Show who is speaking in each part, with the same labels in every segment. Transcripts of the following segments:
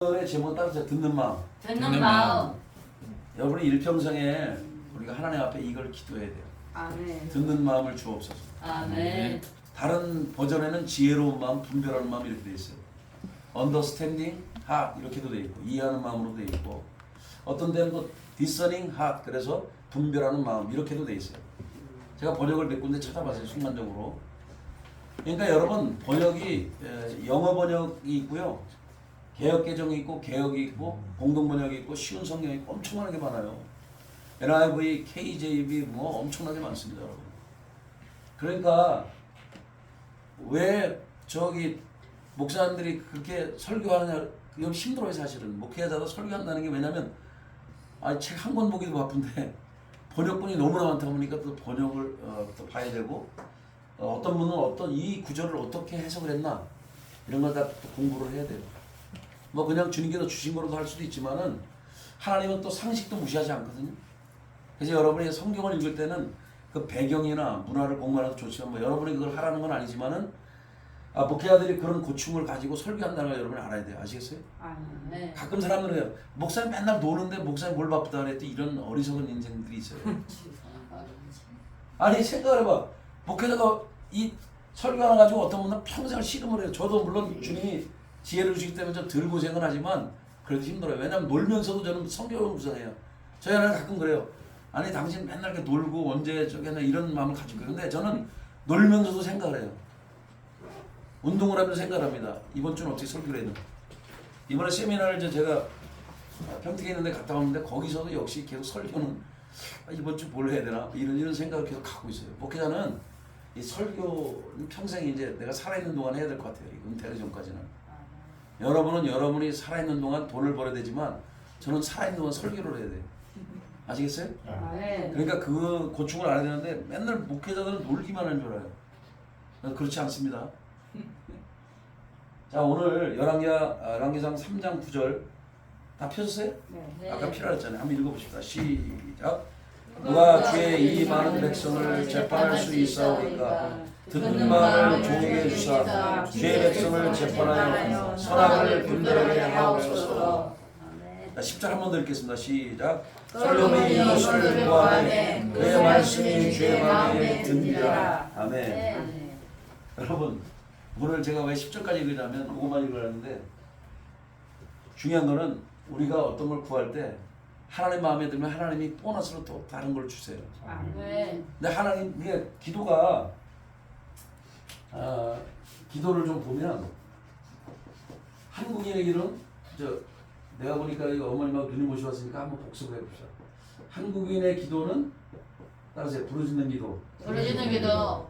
Speaker 1: 의 제목은 따라서 듣는 마음.
Speaker 2: 듣는 마음.
Speaker 1: 여러분이 일평생에 우리가 하나님 앞에 이걸 기도해야 돼요.
Speaker 2: 아멘.
Speaker 1: 듣는 마음을 주옵소서.
Speaker 2: 아멘.
Speaker 1: 다른 버전에는 지혜로운 마음, 분별하는 마음 이렇게 돼 있어요. Understanding heart 이렇게도 돼 있고 이해하는 마음으로 돼 있고 어떤 데는 또 discerning heart 그래서 분별하는 마음 이렇게도 돼 있어요. 제가 번역을 몇 군데 찾아봤어요. 순간적으로. 그러니까 여러분 번역이 영어 번역이 있고요. 개역 개정이 있고 개역이 있고 공동 번역이 있고 쉬운 성경이 있고 엄청나게 많아요. NIV, KJV 뭐 엄청나게 많습니다, 여러분. 그러니까 왜 저기 목사님들이 그렇게 설교하느냐 그건 힘들어요 사실은. 목회자도 설교한다는 게 왜냐면 책 한 권 보기도 바쁜데 번역본이 너무나 많다 보니까 또 번역을 또 봐야 되고 어떤 분은 어떤 이 구절을 어떻게 해석을 했나 이런 걸 다 공부를 해야 돼요. 뭐 그냥 주님께서 주신 거로도 할 수도 있지만은 하나님은 또 상식도 무시하지 않거든요. 그래서 여러분이 성경을 읽을 때는 그 배경이나 문화를 공부하는 것도 좋지만 뭐 여러분이 그걸 하라는 건 아니지만은 목회자들이 그런 고충을 가지고 설교한다는 걸 여러분이 알아야 돼요. 아시겠어요?
Speaker 2: 네.
Speaker 1: 가끔 사람들은 해요. 목사님 맨날 노는데 목사님 뭘 바쁘다 그랬더 이런 어리석은 인생들이 있어요. 아니 생각을 해봐. 목회자가 이 설교 하나 가지고 어떤 분은 평생을 씨름을 해요. 저도 물론 주님이 지혜를 주시기 때문에 좀 덜 고생은 하지만 그래도 힘들어요. 왜냐면 놀면서도 저는 성경을 묵상해요. 저희 하나는 가끔 그래요. 아니 당신 맨날 이렇게 놀고 언제 저기 하냐 이런 마음을 가지고 있어요. 근데 저는 놀면서도 생각을 해요. 운동을 하면서 생각을 합니다. 이번 주는 어떻게 설교를 해야 되나. 이번에 세미나를 제가 평택에 있는데 갔다 왔는데 거기서도 역시 계속 설교는 이번 주 뭘 해야 되나 이런 생각을 계속 갖고 있어요. 목회자는 이 설교는 평생 이제 내가 살아있는 동안 해야 될 것 같아요. 은퇴하기 전까지는. 여러분은 여러분이 살아있는 동안 돈을 벌어야 되지만 저는 살아있는 동안 설교를 해야 돼요. 아시겠어요?
Speaker 2: 네.
Speaker 1: 그러니까 그 고충을 알아야 되는데 맨날 목회자들은 놀기만 하는 줄 알아요. 그렇지 않습니다. 자 오늘 열왕기상 3장 9절 다 펴주세요?
Speaker 2: 네.
Speaker 1: 아까 피라 했잖아요. 한번 읽어봅시다. 시작. 누가 주의 이 많은 백성을 재판할 수 있사오리까 듣는 말을 종에게 주사 주의 백성을 재판하여 선악을 분별하게 하옵소서. 10절 한 번 더 읽겠습니다. 시작. 솔로몬이 이것을 보아하되 그의 말씀이 주의 마음에 듭니다. 아멘. 여러분 오늘 제가 왜 10절까지 읽으냐면 그것만 읽으라는데 중요한 거는 우리가 어떤 걸 구할 때 하나님 마음에 들면 하나님이 보너스로 또 다른 걸 주세요.
Speaker 2: 아멘.
Speaker 1: 근데 하나님 이게 기도가 기도를 좀 보면 한국인의 기도는 내가 보니까 이거 어머님하고 누님 모셔왔으니까 한번 복습을 해봅시다. 한국인의 기도는 따라서 부르짖는 기도.
Speaker 2: 부르짖는 기도.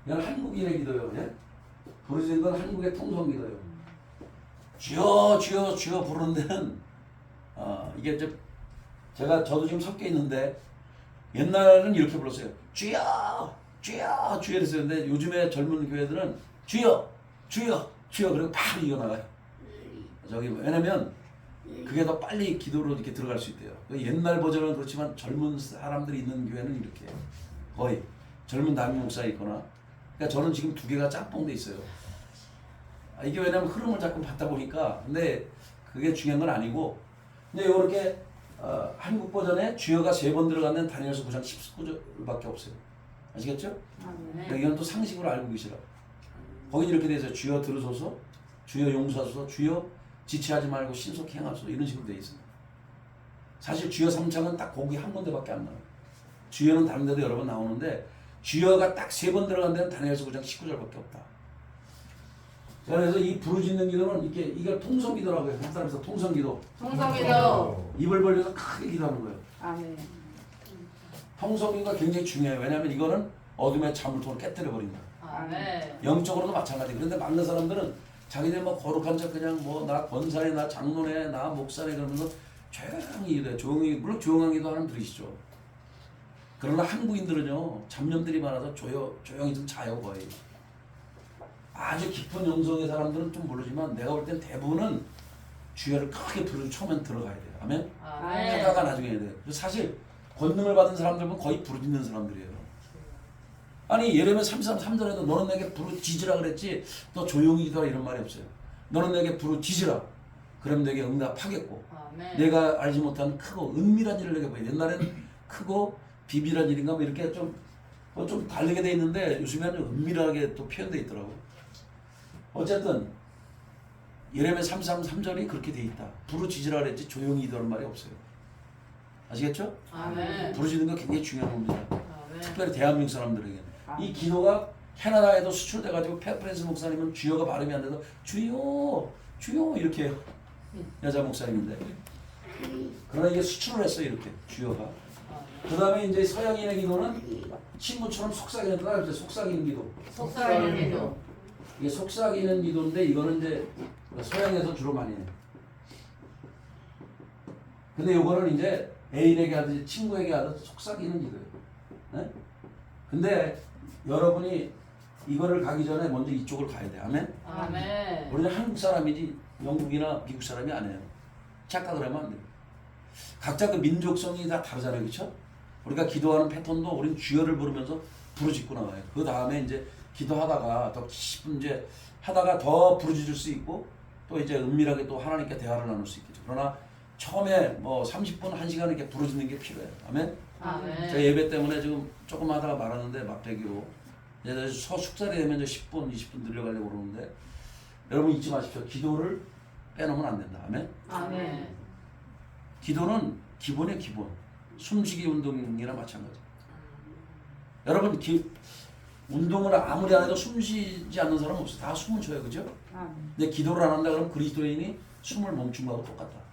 Speaker 1: 이건 한국인의 기도예요. 예? 부르짖는 건 한국의 통성 기도예요. 주여 주여 주여 부르는 데는 이게 저도 지금 섞여 있는데 옛날에는 이렇게 불렀어요. 주여 주여 주여 이랬어요. 근데 요즘에 젊은 교회들은 주여 주여 주여 그리고 바로 이어나가요. 왜냐면 그게 더 빨리 기도로 이렇게 들어갈 수 있대요. 옛날 버전은 그렇지만 젊은 사람들이 있는 교회는 이렇게 해요. 거의 젊은 담임 목사 있거나. 그러니까 저는 지금 두 개가 짬뽕돼 있어요. 이게 왜냐면 흐름을 자꾸 받다 보니까. 근데 그게 중요한 건 아니고. 근데 이렇게 한국 버전에 주여가 3번 들어가는 다니엘서 9장 19절밖에 없어요. 아시겠죠? 그러니까 이건 또 상식으로 알고 계시라. 거기 이렇게 돼 있어요. 주여 들으소서, 주여 용서하소서, 주여 지체하지 말고 신속히 행하소서 이런 식으로 돼 있습니다. 사실 주여 3장은 딱 거기 한 군데밖에 안 나와요. 주여는 다른 데도 여러 번 나오는데 주여가 딱 3번 들어간 데는 다니엘서 9장 19절밖에 없다. 그래서 이 부르짖는 기도는 이게 통성기도라고 해요. 한 사람에서 통성기도.
Speaker 2: 통성기도.
Speaker 1: 입을 벌려서 크게 기도하는 거예요.
Speaker 2: 아멘.
Speaker 1: 통성기도가 굉장히 중요해요. 왜냐하면 이거는 어둠의 잠을통을 깨뜨려버린다.
Speaker 2: 아멘.
Speaker 1: 영적으로도 마찬가지. 그런데 많은 사람들은 자기들 뭐 거룩한 척 그냥 뭐 나 권사네, 나 장로네, 나 목사네 그러면서 조용히 기도해. 물론 조용한 기도 하는 들으시죠. 그러나 한국인들은요 잡념들이 많아서 조용히 좀 자요 거의. 아주 깊은 영성의 사람들은 좀 모르지만 내가 볼 땐 대부분은 주여를 크게 부르고 처음엔 들어가야 돼요. 아멘? 하다가 나중에 해야 돼요. 사실 권능을 받은 사람들은 거의 부르짖는 사람들이에요. 아니 예레미야 33:3절에도 너는 내게 부르짖으라 그랬지 너 조용히 기도하라 이런 말이 없어요. 너는 내게 부르짖으라. 그럼 내게 응답하겠고
Speaker 2: 아멘.
Speaker 1: 내가 알지 못한 크고 은밀한 일을 내게 보여. 옛날에는 크고 비밀한 일인가 뭐 이렇게 좀 다르게 돼 있는데 요즘에는 은밀하게 또 표현돼 있더라고. 어쨌든 예레미야 33:3절이 그렇게 돼 있다. 부르짖으라 그랬지 조용히 기도하는 말이 없어요. 아시겠죠?
Speaker 2: 아멘.
Speaker 1: 부르짖는 거 굉장히 중요한 겁니다.
Speaker 2: 아멘.
Speaker 1: 특별히 대한민국 사람들에게 이 기도가 캐나다에도 수출돼가지고 페프렌스 목사님은 주여가 발음이 안 돼서 주여 주여 이렇게 해요. 여자 목사님인데 그러나 이게 수출을 했어요. 이렇게 주여가. 그 다음에 이제 서양인의 기도는 친구처럼 속삭이는 거다. 속삭이는 기도.
Speaker 2: 속삭이는 기도.
Speaker 1: 이게 속삭이는 기도인데 이거는 이제 서양에서 주로 많이 해요. 근데 요거는 이제 애인에게 하듯이 친구에게 하듯이 속삭이는 기도예요. 네? 근데 여러분이 이거를 가기 전에 먼저 이쪽을 가야 돼. 아멘?
Speaker 2: 아멘.
Speaker 1: 우리는 한국 사람이지 영국이나 미국 사람이 아니에요. 착각을 하면 안 돼요. 각자 그 민족성이 다 다르잖아요. 그렇죠? 우리가 기도하는 패턴도 우리는 주여를 부르면서 부르짖고 나와요. 그 다음에 이제 기도하다가 더 깊은 이제 하다가 더 부르짖을 수 있고 또 이제 은밀하게 또 하나님께 대화를 나눌 수 있겠죠. 그러나 처음에 뭐 30분, 1시간 이렇게 부르짖는 게 필요해요. 아멘?
Speaker 2: 아멘.
Speaker 1: 제가 예배 때문에 지금 조금 하다가 말았는데 막대기로 이제 숙살이 되면 이제 10분, 20분 늘려가려고 그러는데 여러분 잊지 마십시오. 기도를 빼놓으면 안 된다. 아멘?
Speaker 2: 아멘.
Speaker 1: 기도는 기본의 기본. 숨쉬기 운동이나 마찬가지. 여러분 운동을 아무리 안 해도 숨 쉬지 않는 사람 없어요. 다 숨은 쉬어요. 그죠? 근데 기도를 안 한다 그러면 그리스도인이 숨을 멈춘 거하고 똑같다.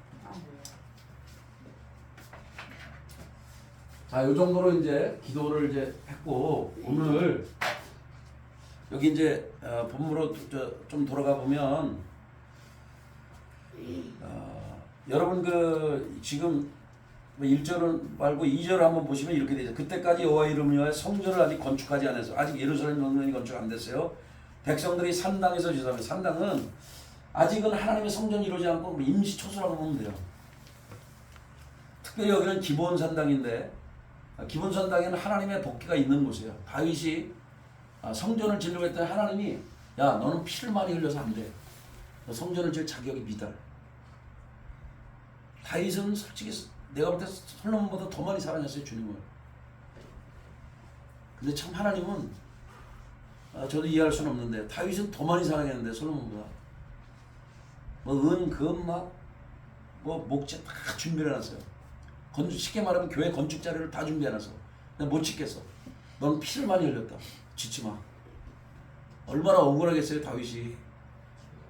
Speaker 1: 자, 요 정도로 이제 기도를 이제 했고 오늘 여기 이제 본문으로 좀 돌아가 보면 여러분 그 지금 1절은 말고 2절을 한번 보시면 이렇게 되죠. 그때까지 여호와 이름을 위하여 성전을 아직 건축하지 않았어요. 아직 예루살렘 성전이 건축 안 됐어요. 백성들이 산당에서 지사합니다. 산당은 아직은 하나님의 성전이 이루어지지 않고 임시 초소라고 보면 돼요. 특별히 여기는 기본 산당인데 기본 산당에는 하나님의 복귀가 있는 곳이에요. 다윗이 성전을 지으려고 했더니 하나님이 야 너는 피를 많이 흘려서 안 돼. 너 성전을 지을 자격이 미달. 다윗은 솔직히 내가 볼 때 솔로몬보다 더 많이 사랑했어요 주님을. 근데 참 하나님은 저도 이해할 수는 없는데 다윗은 더 많이 사랑했는데 솔로몬보다 뭐 금 막 뭐 목재 다 준비해놨어요. 쉽게 말하면 교회 건축 자료를 다 준비해놨어. 근데 못 짓겠어. 넌 피를 많이 흘렸다. 짓지 마. 얼마나 억울하겠어요 다윗이.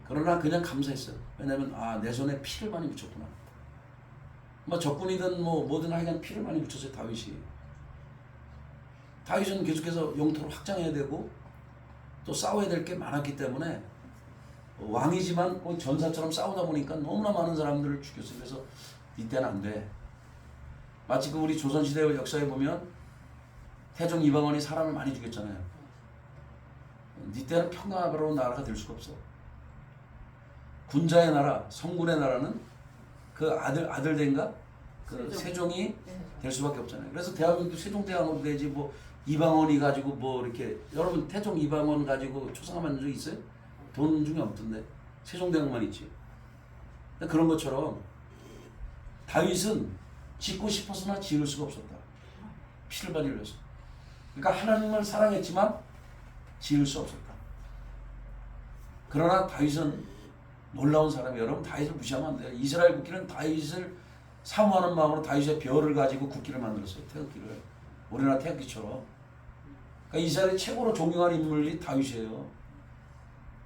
Speaker 1: 그러나 그냥 감사했어요. 왜냐면 내 손에 피를 많이 묻혔구나. 뭐 적군이든 뭐 뭐든 하여간 피를 많이 묻혔어요 다윗이. 다윗은 계속해서 영토를 확장해야 되고 또 싸워야 될 게 많았기 때문에 왕이지만 꼭 전사처럼 싸우다 보니까 너무나 많은 사람들을 죽였어요. 그래서 이때는 안 돼. 마치 그 우리 조선시대 역사에 보면 태종 이방원이 사람을 많이 죽였잖아요. 이때는 평화로운 나라가 될 수가 없어. 군자의 나라, 성군의 나라는 그 아들된가 그 세종이 될 수밖에 없잖아요. 그래서 대한민국 세종대왕으로 되지 뭐 이방원이 가지고 뭐 이렇게 여러분 태종 이방원 가지고 초상화만 적 있어요? 돈 중에 없던데 세종대왕만 있지. 그런 것처럼 다윗은 짓고 싶었으나 지을 수가 없었다. 피를 많이 흘렸어. 그러니까 하나님을 사랑했지만 지을 수 없었다. 그러나 다윗은 놀라운 사람이에요. 여러분 다윗을 무시하면 안 돼요. 이스라엘 국기는 다윗을 사모하는 마음으로 다윗의 별을 가지고 국기를 만들었어요. 태극기를. 우리나라 태극기처럼. 그러니까 이스라엘 최고로 존경하는 인물이 다윗이에요.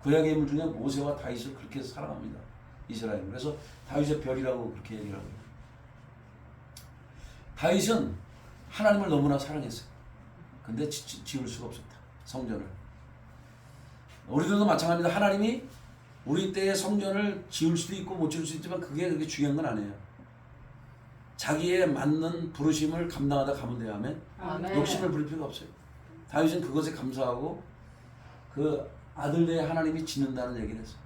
Speaker 1: 구약의 인물 중에 모세와 다윗을 그렇게 사랑합니다. 이스라엘. 그래서 다윗의 별이라고 그렇게 얘기를 하고요. 다윗은 하나님을 너무나 사랑했어요. 근데 지을 수가 없었다. 성전을. 우리들도 마찬가지입니다. 하나님이 우리 때의 성전을 지을 수도 있고 못 지을 수도 있지만 그게 그렇게 중요한 건 아니에요. 자기에 맞는 부르심을 감당하다 가면 돼요. 아멘. 욕심을 부릴 필요가 없어요. 다윗은 그것에 감사하고 그 아들 대에 하나님이 짓는다는 얘기를 했어요.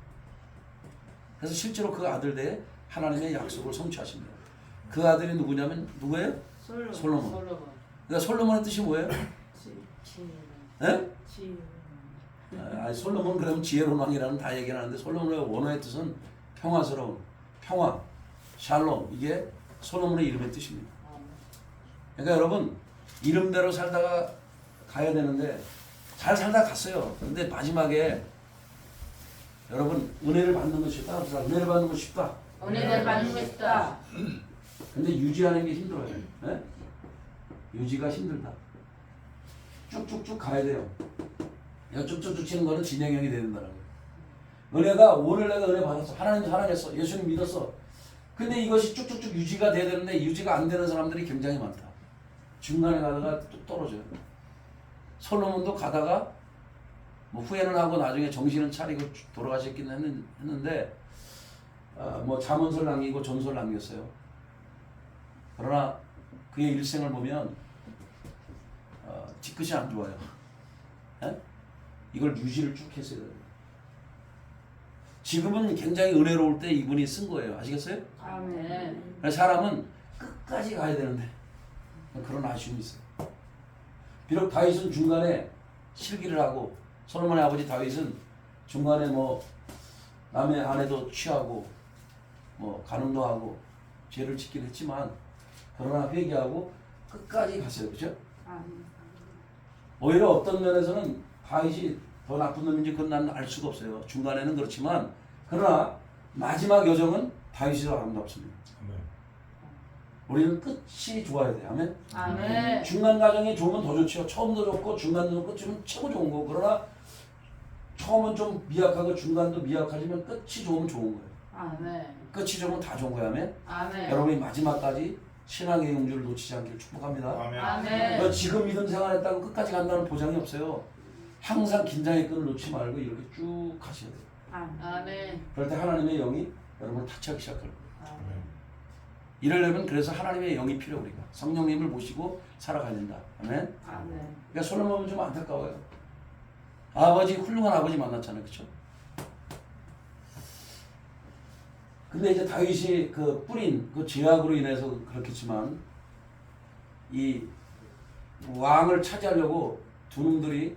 Speaker 1: 그래서 실제로 그 아들 대에 하나님의 약속을 성취하십니다. 그 아들이 누구냐면 누구예요? 솔로몬. 그러니까 솔로몬의 뜻이 뭐예요? 네? 솔로몬 그러면 지혜로운 왕이라는 다 얘기를 하는데 솔로몬의 원어의 뜻은 평화스러운, 평화, 샬롬 이게 솔로몬의 이름의 뜻입니다. 그러니까 여러분 이름대로 살다가 가야 되는데 잘 살다 갔어요. 근데 마지막에 여러분 은혜를 받는 것이 쉽다. 은혜를 받는 것이 쉽다.
Speaker 2: 은혜를 받는 것이다.
Speaker 1: 근데 유지하는 게 힘들어요. 네? 유지가 힘들다. 쭉쭉쭉 가야 돼요. 쭉쭉쭉 치는 거는 진행형이 돼야 된다는 거예요. 은혜가 오늘 내가 은혜 받았어. 하나님 사랑했어. 예수님 믿었어. 근데 이것이 쭉쭉쭉 유지가 돼야 되는데 유지가 안 되는 사람들이 굉장히 많다. 중간에 가다가 또 떨어져요. 솔로몬도 가다가 뭐 후회는 하고 나중에 정신은 차리고 돌아가셨긴 했는데 뭐 잠언서를 남기고 전서를 남겼어요. 그러나 그의 일생을 보면 뒤끝이 안 좋아요. 에? 이걸 유지를 쭉 했어야 돼요. 지금은 굉장히 은혜로울 때 이분이 쓴 거예요. 아시겠어요?
Speaker 2: 아멘.
Speaker 1: 그래서 사람은 끝까지 가야 되는데 그런 아쉬움이 있어요. 비록 다윗은 중간에 실기를 하고 솔로몬의 아버지 다윗은 중간에 뭐 남의 아내도 취하고 뭐 간음도 하고 죄를 짓긴 했지만 그러나 회개하고 끝까지 갔어요. 그렇죠? 오히려 어떤 면에서는 다윗이 더 나쁜 놈인지 그건 난 알 수가 없어요. 중간에는 그렇지만 그러나 마지막 여정은 다윗이 더 아름답습니다. 우리는 끝이 좋아야 돼요. 아멘?
Speaker 2: 아멘.
Speaker 1: 중간 과정이 좋으면 더 좋죠. 처음도 좋고 중간도 좋고 끝이면 최고 좋은 거고 그러나 처음은 좀 미약하고 중간도 미약하지만 끝이 좋으면 좋은 거예요.
Speaker 2: 아멘.
Speaker 1: 끝이 좋으면 다 좋은 거예요. 아멘?
Speaker 2: 아멘.
Speaker 1: 여러분이 마지막까지 신앙의 용기를 놓치지 않기를 축복합니다.
Speaker 2: 아멘.
Speaker 1: 너 지금 믿음 생활했다고 끝까지 간다는 보장이 없어요. 항상 긴장의 끈을 놓지 말고 이렇게 쭉 가셔야 돼요.
Speaker 2: 아멘.
Speaker 1: 그럴 때 하나님의 영이 여러분을 타치하기 시작할 거예요.
Speaker 2: 아멘.
Speaker 1: 이러려면 그래서 하나님의 영이 필요해요. 우리가 성령님을 모시고 살아가야 된다. 아멘.
Speaker 2: 아멘.
Speaker 1: 그러니까 솔로몬은 좀 안타까워요. 아버지 훌륭한 아버지 만났잖아요. 그렇죠? 근데 이제 다윗이 그 뿌린 그 죄악으로 인해서 그렇겠지만 이 왕을 차지하려고 두 놈들이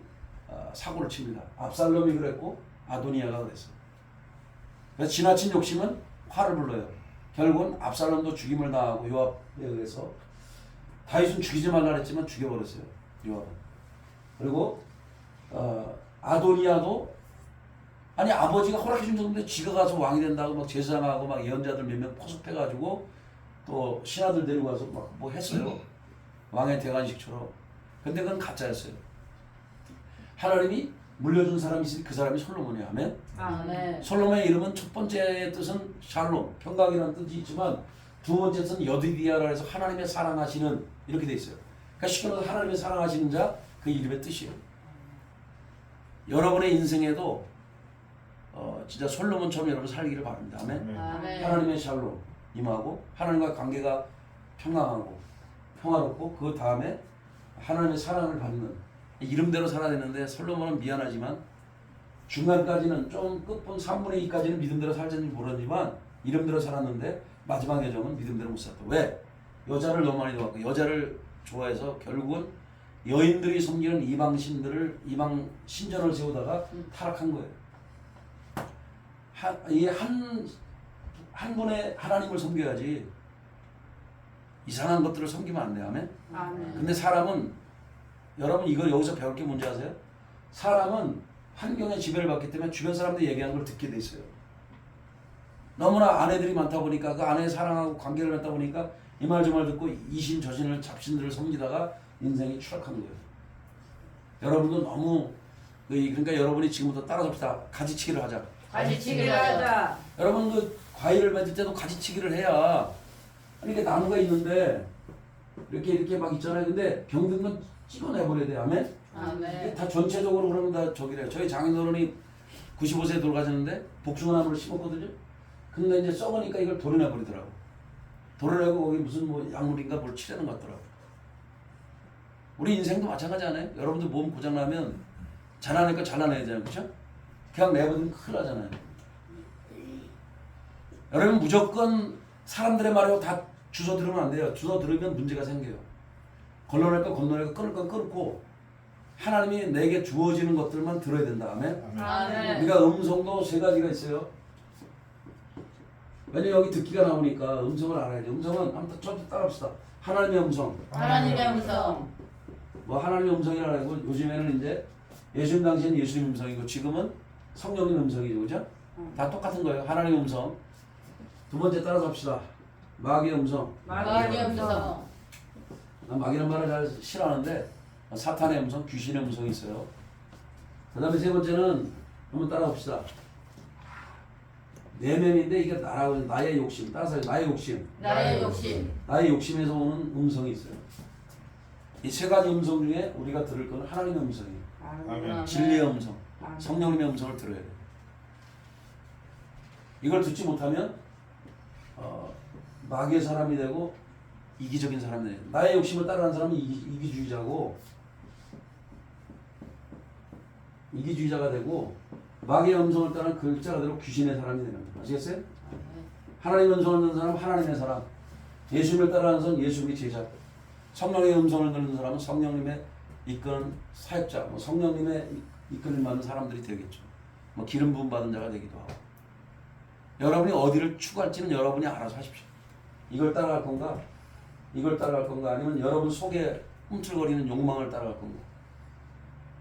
Speaker 1: 사고를 칩니다. 압살롬이 그랬고 아도니아가 그랬어요. 그래서 지나친 욕심은 화를 불러요. 결국은 압살롬도 죽임을 당하고 요압에 의해서 다윗은 죽이지 말라 했지만 죽여버렸어요. 요압은. 그리고 아도니아도 아니 아버지가 허락해준 정도인데 지가 가서 왕이 된다고 막 제사장하고 막 예언자들 몇 명 포섭해가지고 또 신하들 데리고 가서 막 뭐 했어요. 왕의 대관식처럼. 근데 그건 가짜였어요. 하나님이 물려준 사람이 있으니 그 사람이 솔로몬이야. 아멘.
Speaker 2: 아멘.
Speaker 1: 솔로몬의 이름은 첫 번째 뜻은 샬롬, 평강이라는 뜻이 있지만 두 번째 뜻은 여디디아라 해서 하나님의 사랑하시는 이렇게 돼 있어요. 그러니까 쉽게 말해서 하나님의 사랑하시는 자 그 이름의 뜻이에요. 여러분의 인생에도 진짜 솔로몬처럼 여러분 살기를 바랍니다. 아멘.
Speaker 2: 아멘.
Speaker 1: 하나님의 샬롬 임하고 하나님과 관계가 평강하고 평화롭고 그 다음에 하나님의 사랑을 받는 이름대로 살아야 되는데 솔로몬은 미안하지만 중간까지는 좀 끝분 3분의 2까지는 믿음대로 살는지 모르지만 이름대로 살았는데 마지막 여정은 믿음대로 못 살았다. 왜? 여자를 너무 많이 좋아하고 여자를 좋아해서 결국은 여인들이 섬기는 이방 신전을 세우다가 타락한 거예요. 한 분의 하나님을 섬겨야지 이상한 것들을 섬기면 안 돼요. 아멘?
Speaker 2: 아멘.
Speaker 1: 근데 사람은 여러분 이거 여기서 배울 게 뭔지 아세요? 사람은 환경에 지배를 받기 때문에 주변 사람들이 얘기하는 걸 듣게 돼 있어요. 너무나 아내들이 많다 보니까 그 아내의 사랑하고 관계를 맺다 보니까 이 말 저 말 듣고 이신 저신을 잡신들을 섬기다가 인생이 추락한 거예요. 여러분도 너무 그러니까 여러분이 지금부터 따라잡시다. 가지치기를 하자.
Speaker 2: 가지치기를 하자.
Speaker 1: 여러분 그 과일을 맺을 때도 가지치기를 해야 아니 이게 나무가 있는데 이렇게 막 있잖아요. 근데 병든 건 찍어내버려야 돼요. 아멘?
Speaker 2: 아멘.
Speaker 1: 다 전체적으로 그러면 다 저기래요. 저희 장인어른이 95세에 돌아가셨는데 복숭아나무를 심었거든요. 근데 이제 썩으니까 이걸 도려내버리더라고. 도려내고 거기 무슨 뭐 약물인가 뭘 칠하는 것 같더라고. 우리 인생도 마찬가지 않아요? 여러분들 몸 고장나면 잘하니까 잘라내잖아요. 그렇죠? 그냥 내버리면 큰일 나잖아요. 여러분 무조건 사람들의 말을 다 주워 들으면 안 돼요. 주워 들으면 문제가 생겨요. 걸러낼 거 건너내고 끊을 건 끊고 하나님이 내게 주어지는 것들만 들어야 된다. 아멘?
Speaker 2: 아멘.
Speaker 1: 우리가 음성도 세 가지가 있어요. 왜냐면 여기 듣기가 나오니까 음성을 알아야 돼. 음성은 한번 좀 따라합시다. 하나님의 음성.
Speaker 2: 하나님의 음성.
Speaker 1: 뭐 하나님의 음성이라고 하고 요즘에는 이제 예수님 당시에는 예수님 음성이고 지금은 성령님 음성이죠. 그죠? 다 똑같은 거예요. 하나님의 음성. 두 번째 따라서 합시다. 마귀의 음성.
Speaker 2: 마귀의 음성.
Speaker 1: 난 마귀란 말을 잘 싫어하는데 사탄의 음성, 귀신의 음성이 있어요. 그 다음에 세 번째는 한번 따라합시다. 내면인데 이게 나의 욕심. 따라서 나의 욕심.
Speaker 2: 나의 욕심.
Speaker 1: 나의 욕심에서 오는 음성이 있어요. 이 세 가지 음성 중에 우리가 들을 거는 하나님의 음성이에요.
Speaker 3: 아멘.
Speaker 1: 진리의 음성, 성령님의 음성을 들어야 돼요. 이걸 듣지 못하면 마귀의 사람이 되고 이기적인 사람이 돼요. 나의 욕심을 따르는 사람은 이기주의자고 이기주의자가 되고 마귀의 음성을 따르는 글자가 되고 귀신의 사람이 되는 거예요. 아시겠어요? 하나님의 음성을 듣는 사람은 하나님의 사람, 예수님을 따르는 사람은 예수님의 제자, 성령의 음성을 듣는 사람은 성령님의 이끄는 사역자, 뭐 성령님의 이끌림 받는 사람들이 되겠죠. 뭐 기름 부음 받은 자가 되기도 하고. 여러분이 어디를 추구할지는 여러분이 알아서 하십시오. 이걸 따라갈 건가? 이걸 따라갈 건가? 아니면 여러분 속에 꿈틀거리는 욕망을 따라갈 건가?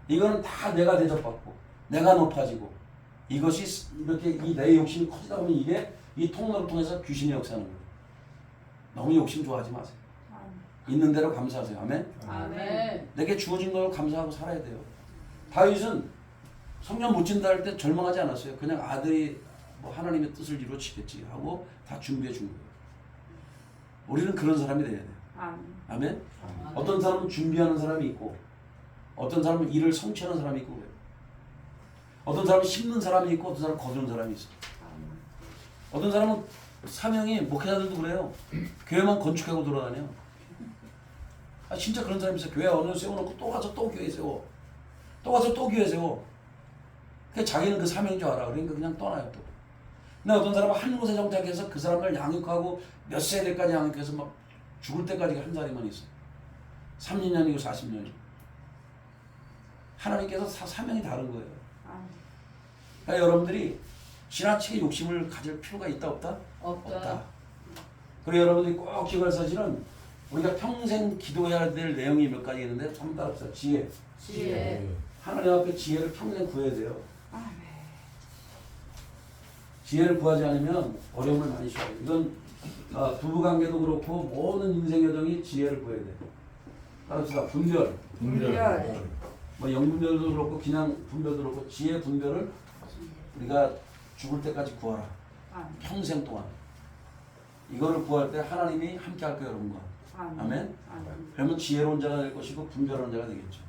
Speaker 1: 이거는 다 내가 대접받고 내가 높아지고 이것이 이렇게 내 욕심이 커지다 보면 이게 이 통로를 통해서 귀신이 역사하는 거예요. 너무 욕심 좋아하지 마세요. 있는 대로 감사하세요. 아멘.
Speaker 2: 아멘.
Speaker 1: 내게 주어진 걸 감사하고 살아야 돼요. 다윗은 성령 못 진다 할 때 절망하지 않았어요. 그냥 아들이 뭐 하나님의 뜻을 이루어지겠지 하고 다 준비해 준 거예요. 우리는 그런 사람이 돼야 돼요. 아멘. 어떤 사람은 준비하는 사람이 있고 어떤 사람은 일을 성취하는 사람이 있고 그래요. 어떤 사람은 심는 사람이 있고 어떤 사람은 거두는 사람이 있어요. 어떤 사람은 사명이 목회자들도 그래요. 교회만 건축하고 돌아다녀. 아 진짜 그런 사람이 있어요. 교회 어느 세워놓고 또 가서 또 교회 세워. 또 가서 또 교회 세워. 그 자기는 그 사명인 줄 알아. 그러니까 그냥 떠나요 또. 근데 어떤 사람은 한 곳에 정착해서 그 사람을 양육하고 몇 세대까지 양육해서 막 죽을 때까지 한 자리만 있어요. 30년이고 40년이. 하나님께서 사명이 다른 거예요. 그러니까 여러분들이 지나치게 욕심을 가질 필요가 있다 없다?
Speaker 2: 없다.
Speaker 1: 그리고 여러분들이 꼭 기억할 사실은 우리가 평생 기도해야 될 내용이 몇 가지 있는데 한번 따라합시다. 지혜.
Speaker 2: 지혜.
Speaker 1: 하나님 앞에 지혜를 평생 구해야 돼요. 지혜를 구하지 않으면 어려움을 많이 쉬어요. 이건 부부관계도 그렇고 모든 인생 여정이 지혜를 구해야 돼요. 따라합시다. 분별. 뭐 영분별도 그렇고 그냥 분별도 그렇고 지혜 분별을 우리가 죽을 때까지 구하라. 평생 동안. 이거를 구할 때 하나님이 함께 할 거예요, 여러분과. 아멘. 그러면 지혜로운 자가 될 것이고 분별하는 자가 되겠죠.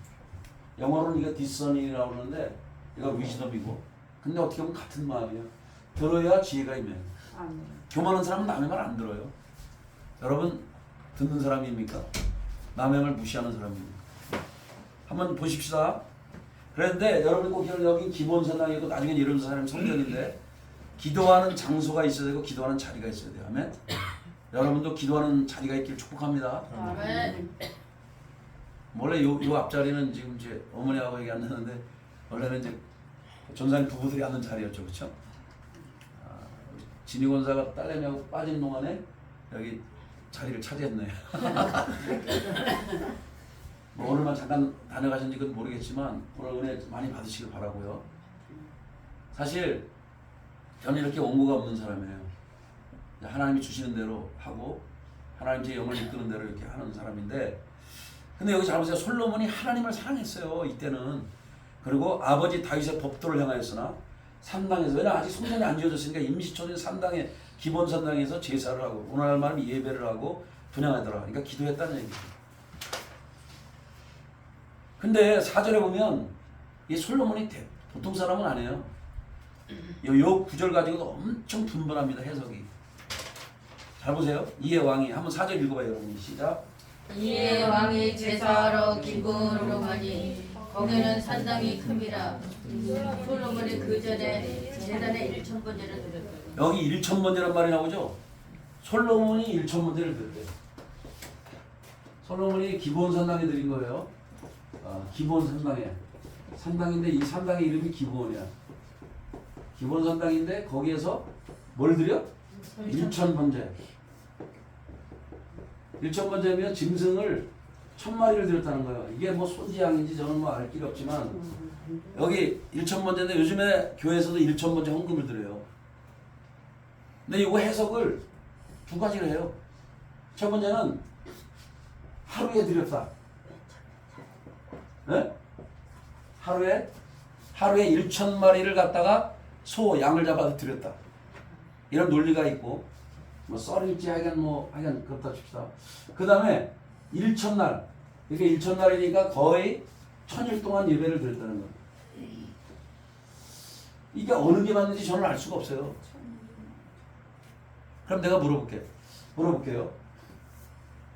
Speaker 1: 영어로는 이게 디서닝이라고 그러는데 이거 위즈덤이고 근데 어떻게 보면 같은 마음이에요. 들어야 지혜가 임해요. 교만한 사람은 남의 말 안 들어요. 여러분 듣는 사람입니까? 남의 말 무시하는 사람입니까? 한번 보십시다. 그런데 여러분 꼭 여기 기본 선당이고 나중에 이런 사람이 성전인데 기도하는 장소가 있어야 되고 기도하는 자리가 있어야 돼요. 아멘. 여러분도 기도하는 자리가 있길 축복합니다.
Speaker 2: 아멘.
Speaker 1: 원래 요 앞자리는 지금 이제 어머니하고 얘기 안 나는데 원래는 이제 전사님 부부들이 앉는 자리였죠, 그렇죠? 진희 권사가 딸내미하고 빠진 동안에 여기 자리를 차지했네요. 뭐 오늘만 잠깐 다녀가신지 그건 모르겠지만 오늘 은혜 많이 받으시길 바라고요. 사실 저는 이렇게 원고가 없는 사람이에요. 하나님이 주시는 대로 하고 하나님 제 영을 이끄는 대로 이렇게 하는 사람인데 근데 여기 잘 보세요. 솔로몬이 하나님을 사랑했어요. 이때는. 그리고 아버지 다윗의 법도를 향하였으나 산당에서 왜냐 아직 성전이 안 지어졌으니까 임시초된 산당에 기본 산당에서 제사를 하고 오늘날 말하면 예배를 하고 분양하더라. 그러니까 기도했다는 얘기죠. 근데 4절에 보면 이 솔로몬이 보통 사람은 아니에요. 요 구절 가지고도 엄청 분분합니다. 해석이. 잘 보세요. 이에 왕이 한번 4절 읽어봐요. 여러분 시작.
Speaker 2: 이에 왕이 제사하러 기브온으로 가니 거기는 산당이 큼이라. 솔로몬이 그 전에 제단에 1,000번제를 드렸다.
Speaker 1: 여기 1,000번제란 말이 나오죠. 솔로몬이 1,000번제를 드렸대요. 솔로몬이 기본 산당에 드린 거예요. 기본 산당에. 산당인데 이 산당의 이름이 기본이야. 기본 산당인데 거기에서 뭘 드려? 일천번제. 일천번제면 짐승을 1000마리를 드렸다는 거예요. 이게 뭐 소지 양인지 저는 뭐 알 길이 없지만 여기 일천번제인데 요즘에 교회에서도 일천번제 헌금을 드려요. 근데 이거 해석을 두 가지로 해요. 첫 번째는 하루에 드렸다. 네? 하루에 1000마리를 갖다가 소, 양을 잡아서 드렸다. 이런 논리가 있고 뭐 썰일지 하여간 그렇다 칩시다. 그 다음에 1000날, 이게 1000날이니까 거의 1000일 동안 예배를 드렸다는 거예요. 이게 어느 게 맞는지 저는 알 수가 없어요. 그럼 내가 물어볼게요.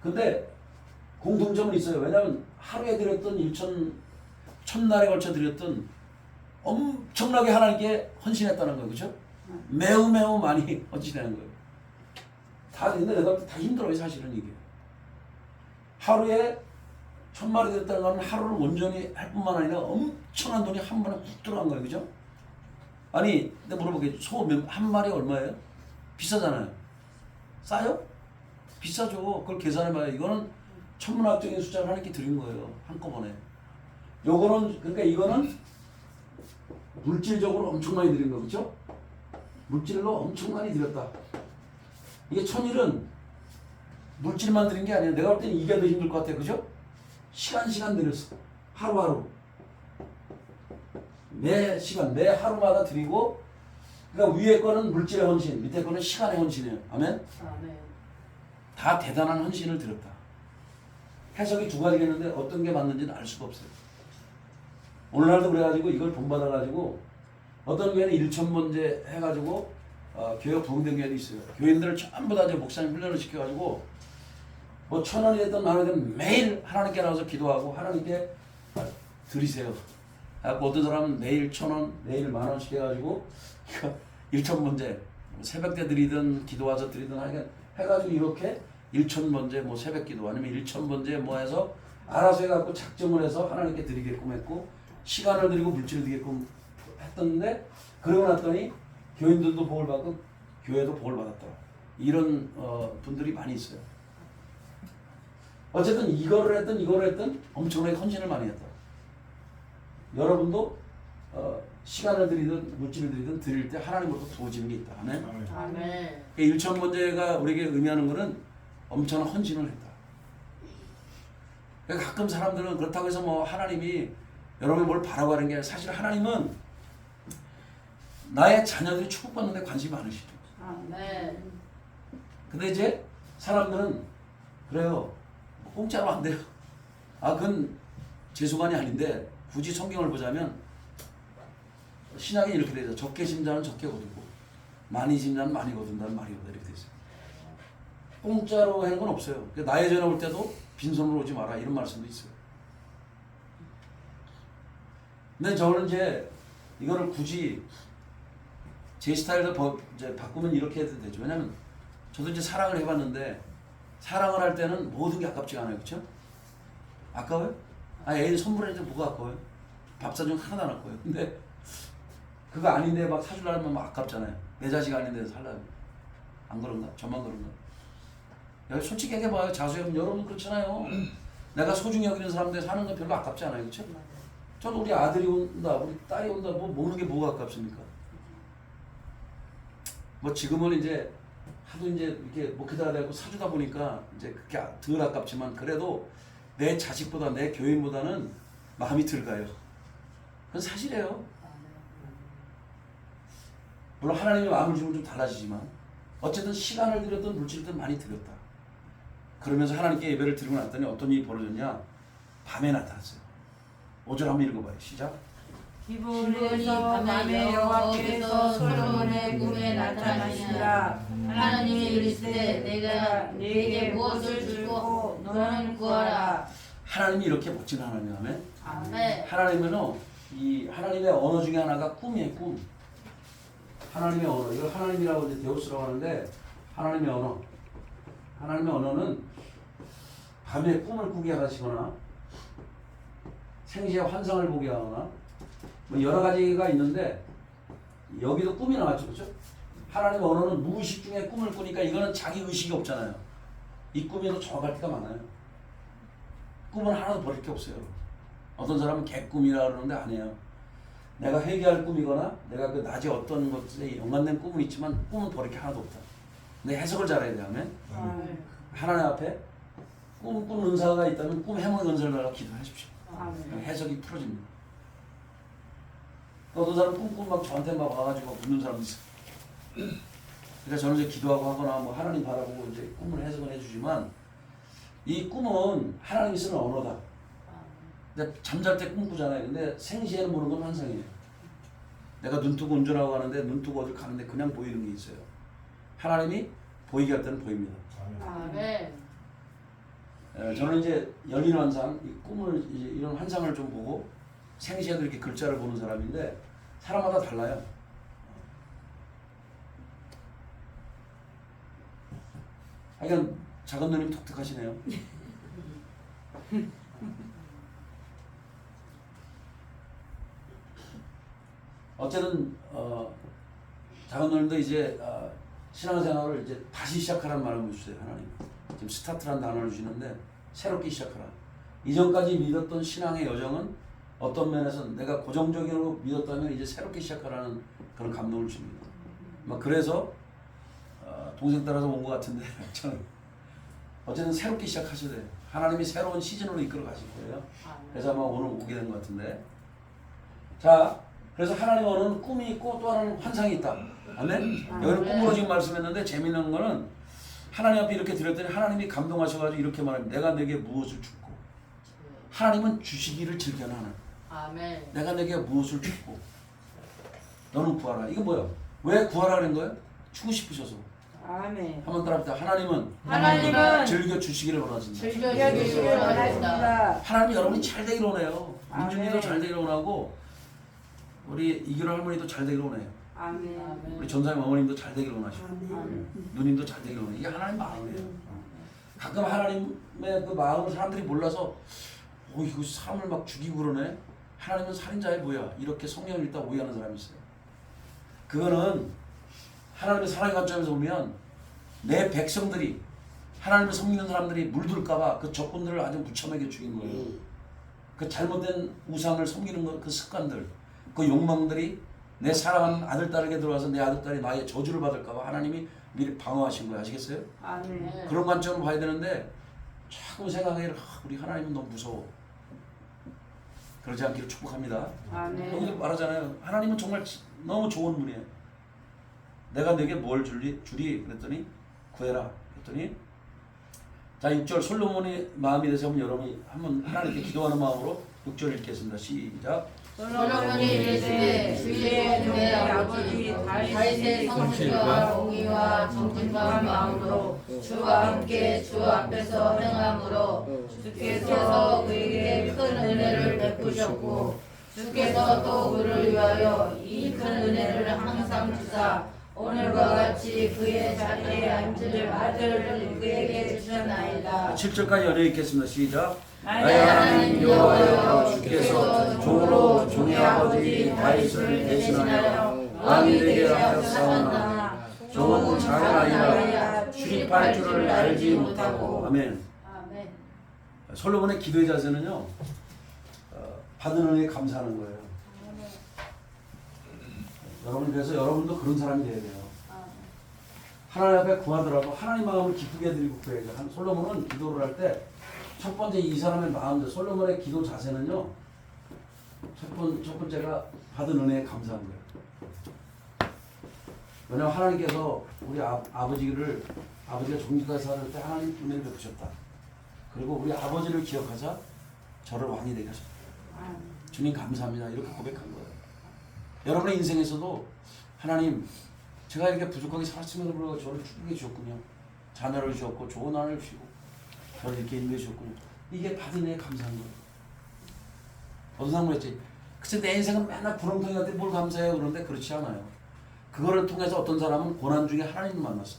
Speaker 1: 근데 공통점은 있어요. 왜냐하면 하루에 드렸던 1000날에 걸쳐 드렸던 엄청나게 하나님께 헌신했다는 거예요. 그렇죠? 매우 많이 헌신하는 거예요. 근데 내가 다 힘들어요. 사실은 이게. 하루에 1000마리 드렸다는 건 하루를 온전히 할 뿐만 아니라 엄청난 돈이 한 번에 훅 들어간 거예요. 그죠? 아니, 내가 물어볼게요. 소 한 마리 얼마예요? 비싸잖아요. 싸요? 비싸죠. 그걸 계산해봐요. 이거는 천문학적인 숫자를 하나님께 드린 거예요. 한꺼번에. 그러니까 이거는 물질적으로 엄청 많이 드린 거, 그렇죠? 물질로 엄청 많이 드렸다. 이게 1000일은 물질만 드린 게 아니에요. 내가 볼 때는 이게 더 힘들 것 같아요. 그죠? 시간 드렸어. 하루하루. 매 시간, 매 하루마다 드리고, 그러니까 위에 거는 물질의 헌신, 밑에 거는 시간의 헌신이에요. 아멘? 다 대단한 헌신을 드렸다. 해석이 두 가지겠는데 어떤 게 맞는지는 알 수가 없어요. 오늘날도 그래가지고 이걸 본받아가지고 어떤 교회는 1000번제 해가지고 교회 부흥된 교회도 있어요. 교인들을 전부 다 이제 목사님 훈련을 시켜가지고 뭐 1000원이 됐든 10,000원이 됐든 매일 하나님께 나와서 기도하고 하나님께 드리세요. 어떤 사람은 내일 1000원, 내일 10,000원씩 해가지고 1000번제 새벽 때 드리든 기도 와서 드리든 해가지고 이렇게 1000번제 뭐 새벽 기도 아니면 1000번제 뭐 해서 알아서 해갖고 작정을 해서 하나님께 드리게끔 했고 시간을 드리고 물질을 드리게끔 했던데 그러고 났더니 교인들도 복을 받고 교회도 복을 받았더라. 이런 분들이 많이 있어요. 어쨌든 이거를 했든 엄청나게 헌신을 많이 했다. 여러분도 시간을 드리든 물질을 드리든 드릴 때 하나님으로부터 부어지는 게 있다. 아멘.
Speaker 2: 아멘.
Speaker 1: 1000번제가 우리에게 의미하는 것은 엄청난 헌신을 했다. 그러니까 가끔 사람들은 그렇다고 해서 뭐 하나님이 여러분이 뭘 바라고 하는 게 사실 하나님은 나의 자녀들이 축복받는 데 관심이 많으시죠.
Speaker 2: 아멘.
Speaker 1: 근데 이제 사람들은 그래요. 공짜로 안 돼요. 그건 제 소관이 아닌데 굳이 성경을 보자면 신약에 이렇게 되죠. 적게 심자는 적게 거두고 많이 심자는 많이 거둔다는 말이 이렇게 돼 있어요. 공짜로 하는 건 없어요. 나의 전에 올 때도 빈손으로 오지 마라 이런 말씀도 있어요. 근데 저는 이제 이거를 굳이 제 스타일로 이제 바꾸면 이렇게 해도 되죠. 왜냐면 저도 이제 사랑을 해봤는데 사랑을 할 때는 모든 게 아깝지가 않아요. 그렇죠? 아까워요? 애를 선물해도 뭐가 아까워요? 밥 사주면 하나도 안 아까워요. 근데 그거 아닌데 막 사주려면 막 아깝잖아요. 내 자식 아닌데 살려면. 안 그런가? 저만 그런가? 솔직히 얘기해봐요. 자수형 여러분 그렇잖아요. 내가 소중히 여기는 사람들 사는 건 별로 아깝지 않아요. 그렇죠? 저도 우리 아들이 온다, 우리 딸이 온다, 뭐 모는 게 뭐가 아깝습니까? 뭐 지금은 이제 하도 이제 이렇게 목회자가 되고 사주다 보니까 이제 그게 덜 아깝지만 그래도 내 자식보다 내 교인보다는 마음이 덜 가요. 그건 사실이에요. 물론 하나님의 마음을 주면 좀 달라지지만 어쨌든 시간을 들였든 물질을 많이 들였다. 그러면서 하나님께 예배를 드리고 났더니 어떤 일이 벌어졌냐? 밤에 나타났어요. 5절 한번 읽어봐요. 시작.
Speaker 2: 기브론이 밤에 여호와께서 솔로몬의 꿈에 나타나시니라. 하나님이 이르시되 내가 네게 무엇을 주고 너는 구하라.
Speaker 1: 하나님이 이렇게 멋진 하나님이라면
Speaker 2: 아멘.
Speaker 1: 하나님은 이 하나님의 언어 중에 하나가 꿈이에요. 꿈. 하나님의 언어. 이걸 하나님이라고 이제 데우스라고 하는데 하나님의 언어. 하나님의 언어는 밤에 꿈을 꾸게 하시거나 생시에 환상을 보게 하거나 뭐 여러 가지가 있는데 여기도 꿈이 나왔죠. 그렇죠? 하나님의 언어는 무의식 중에 꿈을 꾸니까 이거는 자기 의식이 없잖아요. 이 꿈에도 정확할 때가 많아요. 꿈은 하나도 버릴 게 없어요. 어떤 사람은 개꿈이라 그러는데 아니에요. 내가 회개할 꿈이거나 내가 그 낮에 어떤 것에 연관된 꿈은 있지만 꿈은 버릴 게 하나도 없다. 근데 해석을 잘해야 돼. 하면 하나님 앞에 꿈 꾸는 은사가 있다면 꿈 해몽 은사를 달라고 기도하십시오. 그럼 해석이 풀어집니다. 어떤 사람 꿈 꾸면 막 저한테 막 와가지고 묻는 사람도 있어요. 그러니까 저는 이제 기도하고 하거나 뭐 하나님 바라보고 이제 꿈을 해석을 해주지만 이 꿈은 하나님이 쓰는 언어다. 근데 잠잘 때 꿈꾸잖아요. 근데 생시에는 모르는 건 환상이에요. 내가 눈 뜨고 운전하고 가는데 눈 뜨고 어딜 가는데 그냥 보이는 게 있어요. 하나님이 보이게 할 때는 보입니다.
Speaker 2: 아멘.
Speaker 1: 저는 이제 연인 환상, 이 꿈을 이제 이런 환상을 좀 보고 생시에도 이렇게 글자를 보는 사람인데 사람마다 달라요. 하여간 작은 누님 독특하시네요. 어쨌든 작은 누님도 이제 신앙생활을 이제 다시 시작하라는 말을 주세요. 하나님 지금 스타트라는 단어를 주시는데 새롭게 시작하라. 이전까지 믿었던 신앙의 여정은 어떤 면에서 내가 고정적으로 믿었다면 이제 새롭게 시작하라는 그런 감동을 줍니다. 그래서 동생 따라서 온 것 같은데 저는 어쨌든 새롭게 시작하셔야 돼요. 하나님이 새로운 시즌으로 이끌어 가실 거예요. 그래서 아마 오늘 오게 된 것 같은데 자 그래서 하나님 언어는 꿈이 있고 또 하나는 환상이 있다. 아멘? 여기는 꿈으로 지금 말씀했는데 재미있는 거는 하나님 앞에 이렇게 드렸더니 하나님이 감동하셔가지고 이렇게 말합니다. 내가 내게 무엇을 줬고 하나님은 주시기를 즐겨하는
Speaker 2: 아멘.
Speaker 1: 내가 내게 무엇을 줬고 너는 구하라. 이거 뭐야? 왜 구하라 그런 거예요? 주고 싶으셔서.
Speaker 3: 아멘.
Speaker 1: 한번 따라합시다.
Speaker 3: 하나님은
Speaker 1: 즐겨 주시기를 원하신다.
Speaker 2: 즐겨 주시기를 원하신다.
Speaker 1: 하나님 여러분이 잘 되기를 원해요. 민준이도
Speaker 3: 아멘.
Speaker 1: 잘 되기를 원하고 우리 이규라 할머니도 잘 되기를 원해요.
Speaker 3: 아멘.
Speaker 1: 우리 전사님 어머님도 잘 되기를 원하시고
Speaker 2: 아멘.
Speaker 1: 누님도 잘 되기를 원해요. 이게 하나님 마음이에요. 가끔 하나님의 그 마음을 사람들이 몰라서 이거 사람을 막 죽이고 그러네. 하나님은 살인자의 뭐야 이렇게 성령을 읽다 오해하는 사람이 있어요. 그거는 하나님의 사랑의 관점에서 보면 내 백성들이 하나님을 섬기는 사람들이 물들까봐 그 적군들을 아주 무참하게 죽인 거예요. 그 잘못된 우상을 섬기는 거, 그 습관들, 그 욕망들이 내 사랑하는 아들 딸에게 들어와서 내 아들 딸이 나의 저주를 받을까봐 하나님이 미리 방어하신 거예요. 아시겠어요?
Speaker 3: 아멘.
Speaker 1: 그런 관점으로 봐야 되는데 자꾸 생각해 우리 하나님은 너무 무서워. 그러지 않기를 축복합니다.
Speaker 3: 아멘.
Speaker 1: 여기서 말하잖아요. 하나님은 정말 너무 좋은 분이에요. 내가 내게 뭘 주리? 그랬더니 구해라. 그랬더니 자 6절 솔로몬의 마음이 돼서 한번 여러분이 한번 하나님께 기도하는 마음으로 6절 읽겠습니다. 시작.
Speaker 2: 솔로몬이 이르시되 주의 내 아버지 다윗의 성실과 공의와 정직한 마음으로 주와 함께 주 앞에서 행함으로 주께서 그에게 큰 은혜를 베푸셨고 주께서 또 그를 위하여 이 큰 은혜를 항상 주사 오늘과 같이 그의 자리에 앉을 아들을 그에게 주셨나이다.
Speaker 1: 7절까지 연해 읽겠습니다. 시작.
Speaker 3: 나의
Speaker 1: 하나님 여호와여 주께서 종으로 종의 아버지 다윗을 대신하여 왕이 되게 하셨사오나 종은 작은 아이라 출입할 줄을 알지 못하고 아멘.
Speaker 2: 아멘.
Speaker 1: 솔로몬의 기도의 자세는요 받은 은혜에 감사하는 거예요. 여러분 그래서 여러분도 그런 사람이 돼야 돼요. 하나님 앞에 구하더라도 하나님 마음을 기쁘게 해드리고 구해야죠. 솔로몬은 기도를 할 때 첫 번째 이 사람의 마음, 솔로몬의 기도 자세는요. 첫 번째가 받은 은혜에 감사한 거예요. 왜냐하면 하나님께서 우리 아버지가 정직하게 살을 때 하나님 은혜를 베푸셨다. 그리고 우리 아버지를 기억하자 저를 왕이 되게 하셨다. 주님 감사합니다. 이렇게 고백한 거예요. 여러분의 인생에서도 하나님 제가 이렇게 부족하게 살았음에도 불구하고 저를 축복해 주셨군요. 자녀를 주셨고 좋은 아내를 주시고 저를 이렇게 인도해 주셨군요. 이게 받은 은혜에 감사한 거예요. 어떤 사람은 했지. 그치 내 인생은 맨날 구렁텅이 같아 뭘 감사해요. 그런데 그렇지 않아요. 그거를 통해서 어떤 사람은 고난 중에 하나님을 만났어.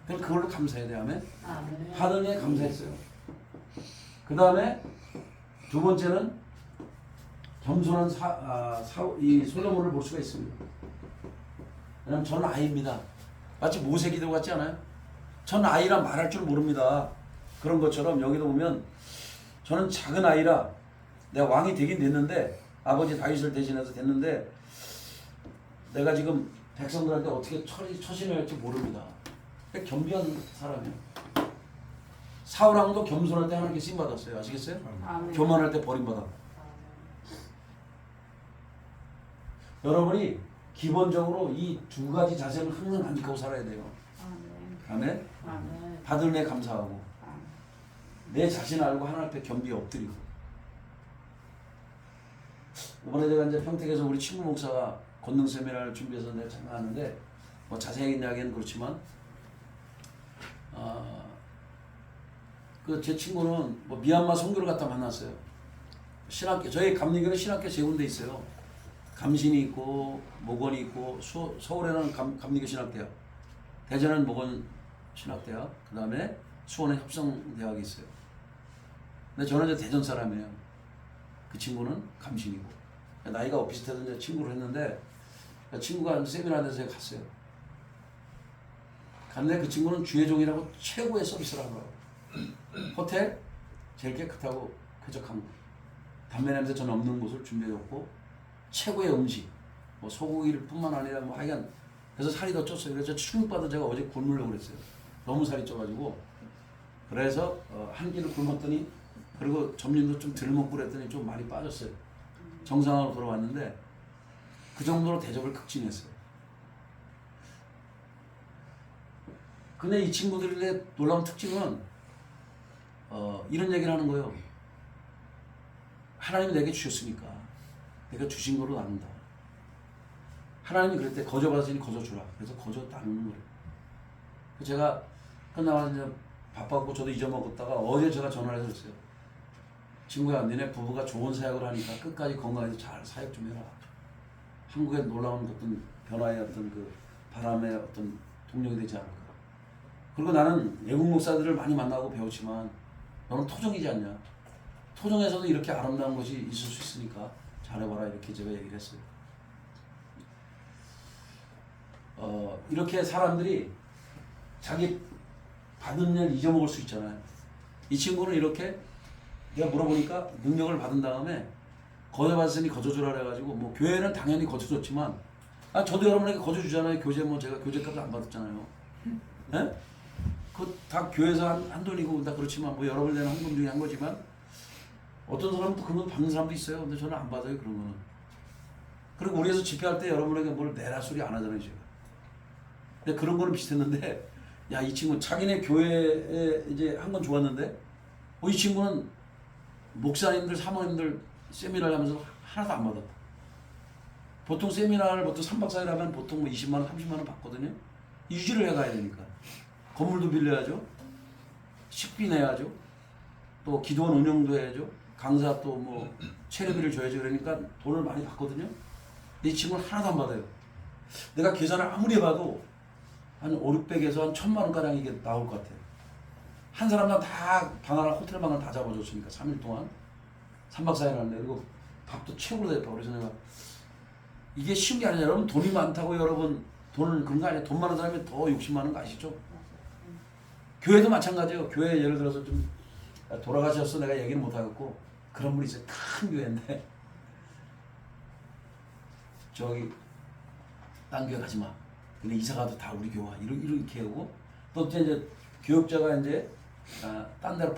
Speaker 1: 그럼 그걸로 감사해야 돼. 하면 받은 은혜에 감사했어요. 그 다음에 두 번째는 겸손한 이 솔로몬을 볼 수가 있습니다. 왜냐하면 저는 아이입니다. 마치 모세 기도 같지 않아요? 전 아이라 말할 줄 모릅니다. 그런 것처럼 여기도 보면 저는 작은 아이라 내가 왕이 되긴 됐는데 아버지 다윗을 대신해서 됐는데 내가 지금 백성들한테 어떻게 처신해야 할지 모릅니다. 겸비한 사람이에요. 사울왕도 겸손할 때 하나님께 쓰임 받았어요. 아시겠어요?
Speaker 3: 아멘.
Speaker 1: 교만할 때 버림받아. 여러분이 기본적으로 이 두 가지 자세를 항상 간직하고 살아야 돼요.
Speaker 3: 아멘.
Speaker 1: 아멘.
Speaker 3: 아멘.
Speaker 1: 받을 내 감사하고 내 자신 알고 하나님 앞에 겸비에 엎드리고. 이번에 제가 이제 평택에서 우리 친구 목사가 권능 세미나를 준비해서 내가 잠깐 하는데 뭐 자세히 이야기는 그렇지만 그 제 친구는 뭐 미얀마 선교를 갔다 만났어요. 신학교 저희 감리교는 신학교 세 군데 있어요. 감신이 있고 목원이 있고 서울에는 감리교 신학대학, 대전은 목원 신학대학, 그 다음에 수원에 협성대학이 있어요. 근데 저는 이제 대전 사람이에요. 그 친구는 감신이고 나이가 비슷해서 이제 친구를 했는데 그 친구가 세미나에서 제가 갔어요. 갔는데 그 친구는 주혜종이라고 최고의 서비스를 하더라고요. 호텔 제일 깨끗하고 쾌적한 곳, 담배 냄새 전혀 없는 곳을 준비해줬고 최고의 음식, 뭐 소고기를 뿐만 아니라 뭐 하여간 그래서 살이 더 쪘어요. 그래서 충격받아 제가 어제 굶으려고 그랬어요. 너무 살이 쪄가지고 그래서 한 끼를 굶었더니 그리고 점심도 좀 덜 먹고 그랬더니 좀 많이 빠졌어요. 정상으로 돌아왔는데 그 정도로 대접을 극진했어요. 근데 이 친구들의 놀라운 특징은 이런 얘기를 하는 거예요. 하나님이 내게 주셨으니까 내가 주신 거로 나눈다. 하나님이 그럴 때 거저 받았으니 거저 주라. 그래서 거저 나누는 거예요. 제가 끝나고 이제 바빴고 저도 잊어먹었다가 어제 제가 전화를 해서 그랬어요. 친구야, 너네 부부가 좋은 사역을 하니까 끝까지 건강해서 잘 사역 좀 해라. 한국의 놀라운 어떤 변화의 어떤 그 바람의 어떤 동력이 되지 않을까. 그리고 나는 외국 목사들을 많이 만나고 배웠지만 너는 토종이지 않냐. 토종에서도 이렇게 아름다운 것이 있을 수 있으니까 잘해봐라. 이렇게 제가 얘기를 했어요. 이렇게 사람들이 자기 받은 일 잊어먹을 수 있잖아요. 이 친구는 이렇게 내가 물어보니까 능력을 받은 다음에 거저 받았으니 거저 주라 그래가지고 뭐 교회는 당연히 거저 줬지만 저도 여러분에게 거저 주잖아요. 교재 뭐 제가 교재값을 안 받았잖아요. 예? 그 다 교회에서 한 돈이고 다 그렇지만 뭐 여러분이 내는 헌금 중에 한 거지만 어떤 사람은 또 그런 거 받는 사람도 있어요. 근데 저는 안 받아요. 그런 거는. 그리고 우리에서 집회할 때 여러분에게 뭘 내라 소리 안 하잖아요. 제가. 근데 그런 거는 비슷했는데 야, 이 친구 자기네 교회에 이제 한 건 좋았는데 이 친구는 목사님들 사모님들 세미나를 하면서 하나도 안 받았다. 보통 세미나를 보통 3박 4일 하면 보통 뭐 20만 원 30만 원 받거든요. 유지를 해가야 되니까 건물도 빌려야죠. 식비 내야죠. 또 기도원 운영도 해야죠. 강사 또 뭐 체류비를 줘야죠. 그러니까 돈을 많이 받거든요. 근데 이 친구는 하나도 안 받아요. 내가 계산을 아무리 해봐도 한 500에서 한 1000만 원가량 이게 나올 것 같아요. 한 사람당 다 방 하나 호텔 방을 다 잡아줬으니까 3일 동안 3박 4일 하는데 그리고 밥도 최고로 됐다고. 그래서 내가 이게 쉬운 게 아니냐. 여러분 돈이 많다고 여러분 돈을 그런 거 아니에요. 돈 많은 사람이 더 욕심 많은 거 아시죠? 교회도 마찬가지예요. 교회 예를 들어서 좀 돌아가셨어 내가 얘기는 못하겠고 그런 분이 있어요. 큰 교회인데 저기 딴 교회 가지 마. 근데 이사 가도 다 우리 교회 이렇게 하고 또 이제 교육자가 이제 딴 데로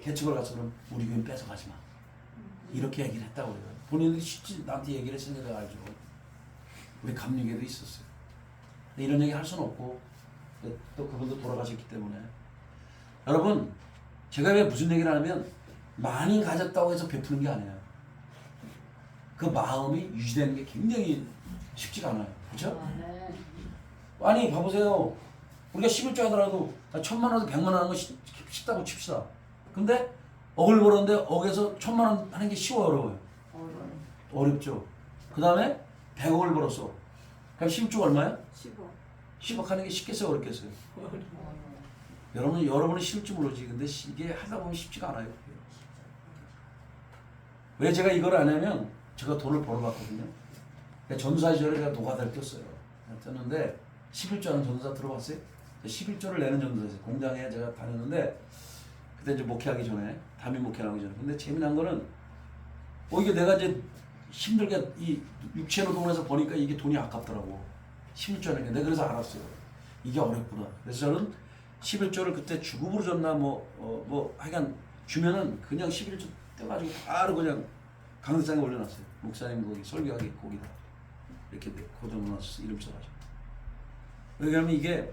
Speaker 1: 개척을 가서 그럼 우리 교회 뺏어 가지 마. 이렇게 얘기를 했다고 그래요. 본인들이 쉽지 나한테 얘기를 했으니까 내가 알죠. 우리 감리교회도 있었어요. 근데 이런 얘기 할 수는 없고 또 그분도 돌아가셨기 때문에 여러분 제가 왜 무슨 얘기를 하냐면 많이 가졌다고 해서 베푸는 게 아니에요. 그 마음이 유지되는 게 굉장히 쉽지가 않아요. 그렇죠? 아니 봐보세요. 우리가 11조 하더라도 1000만 원에서 100만 원 하는 거 쉽다고 칩시다. 근데 억을 벌었는데 억에서 1000만 원 하는 게 쉬워요, 어려워요? 어렵죠. 그 다음에 100억을 벌었어. 그럼 11조가 얼마야?
Speaker 3: 10억.
Speaker 1: 10억 하는 게 쉽겠어요, 어렵겠어요? 여러분은 쉽지 모르지. 근데 이게 하다 보면 쉽지가 않아요. 왜 제가 이걸 안 하냐면 제가 돈을 벌어봤거든요. 전사 시절에 제가 노가다를 떴어요. 떴는데 11조 하는 전도사 들어봤어요? 11조를 내는 전도사였어요. 공장에 제가 다녔는데 그때 이제 목회하기 전에 담임 목회 나오기 전에. 근데 재미난 거는 이게 내가 이제 힘들게 이 육체 노동을 해서 보니까 이게 돈이 아깝더라고. 11조라는 게. 내가 그래서 알았어요. 이게 어렵구나. 그래서 저는 11조를 그때 주급으로 줬나 뭐 하여간 주면은 그냥 11조 떼가지고 바로 그냥 강대상에 올려놨어요. 목사님 거기 설교하기 거기다 이렇게 고정해놨어. 이름 써가지고. 왜냐하면 이게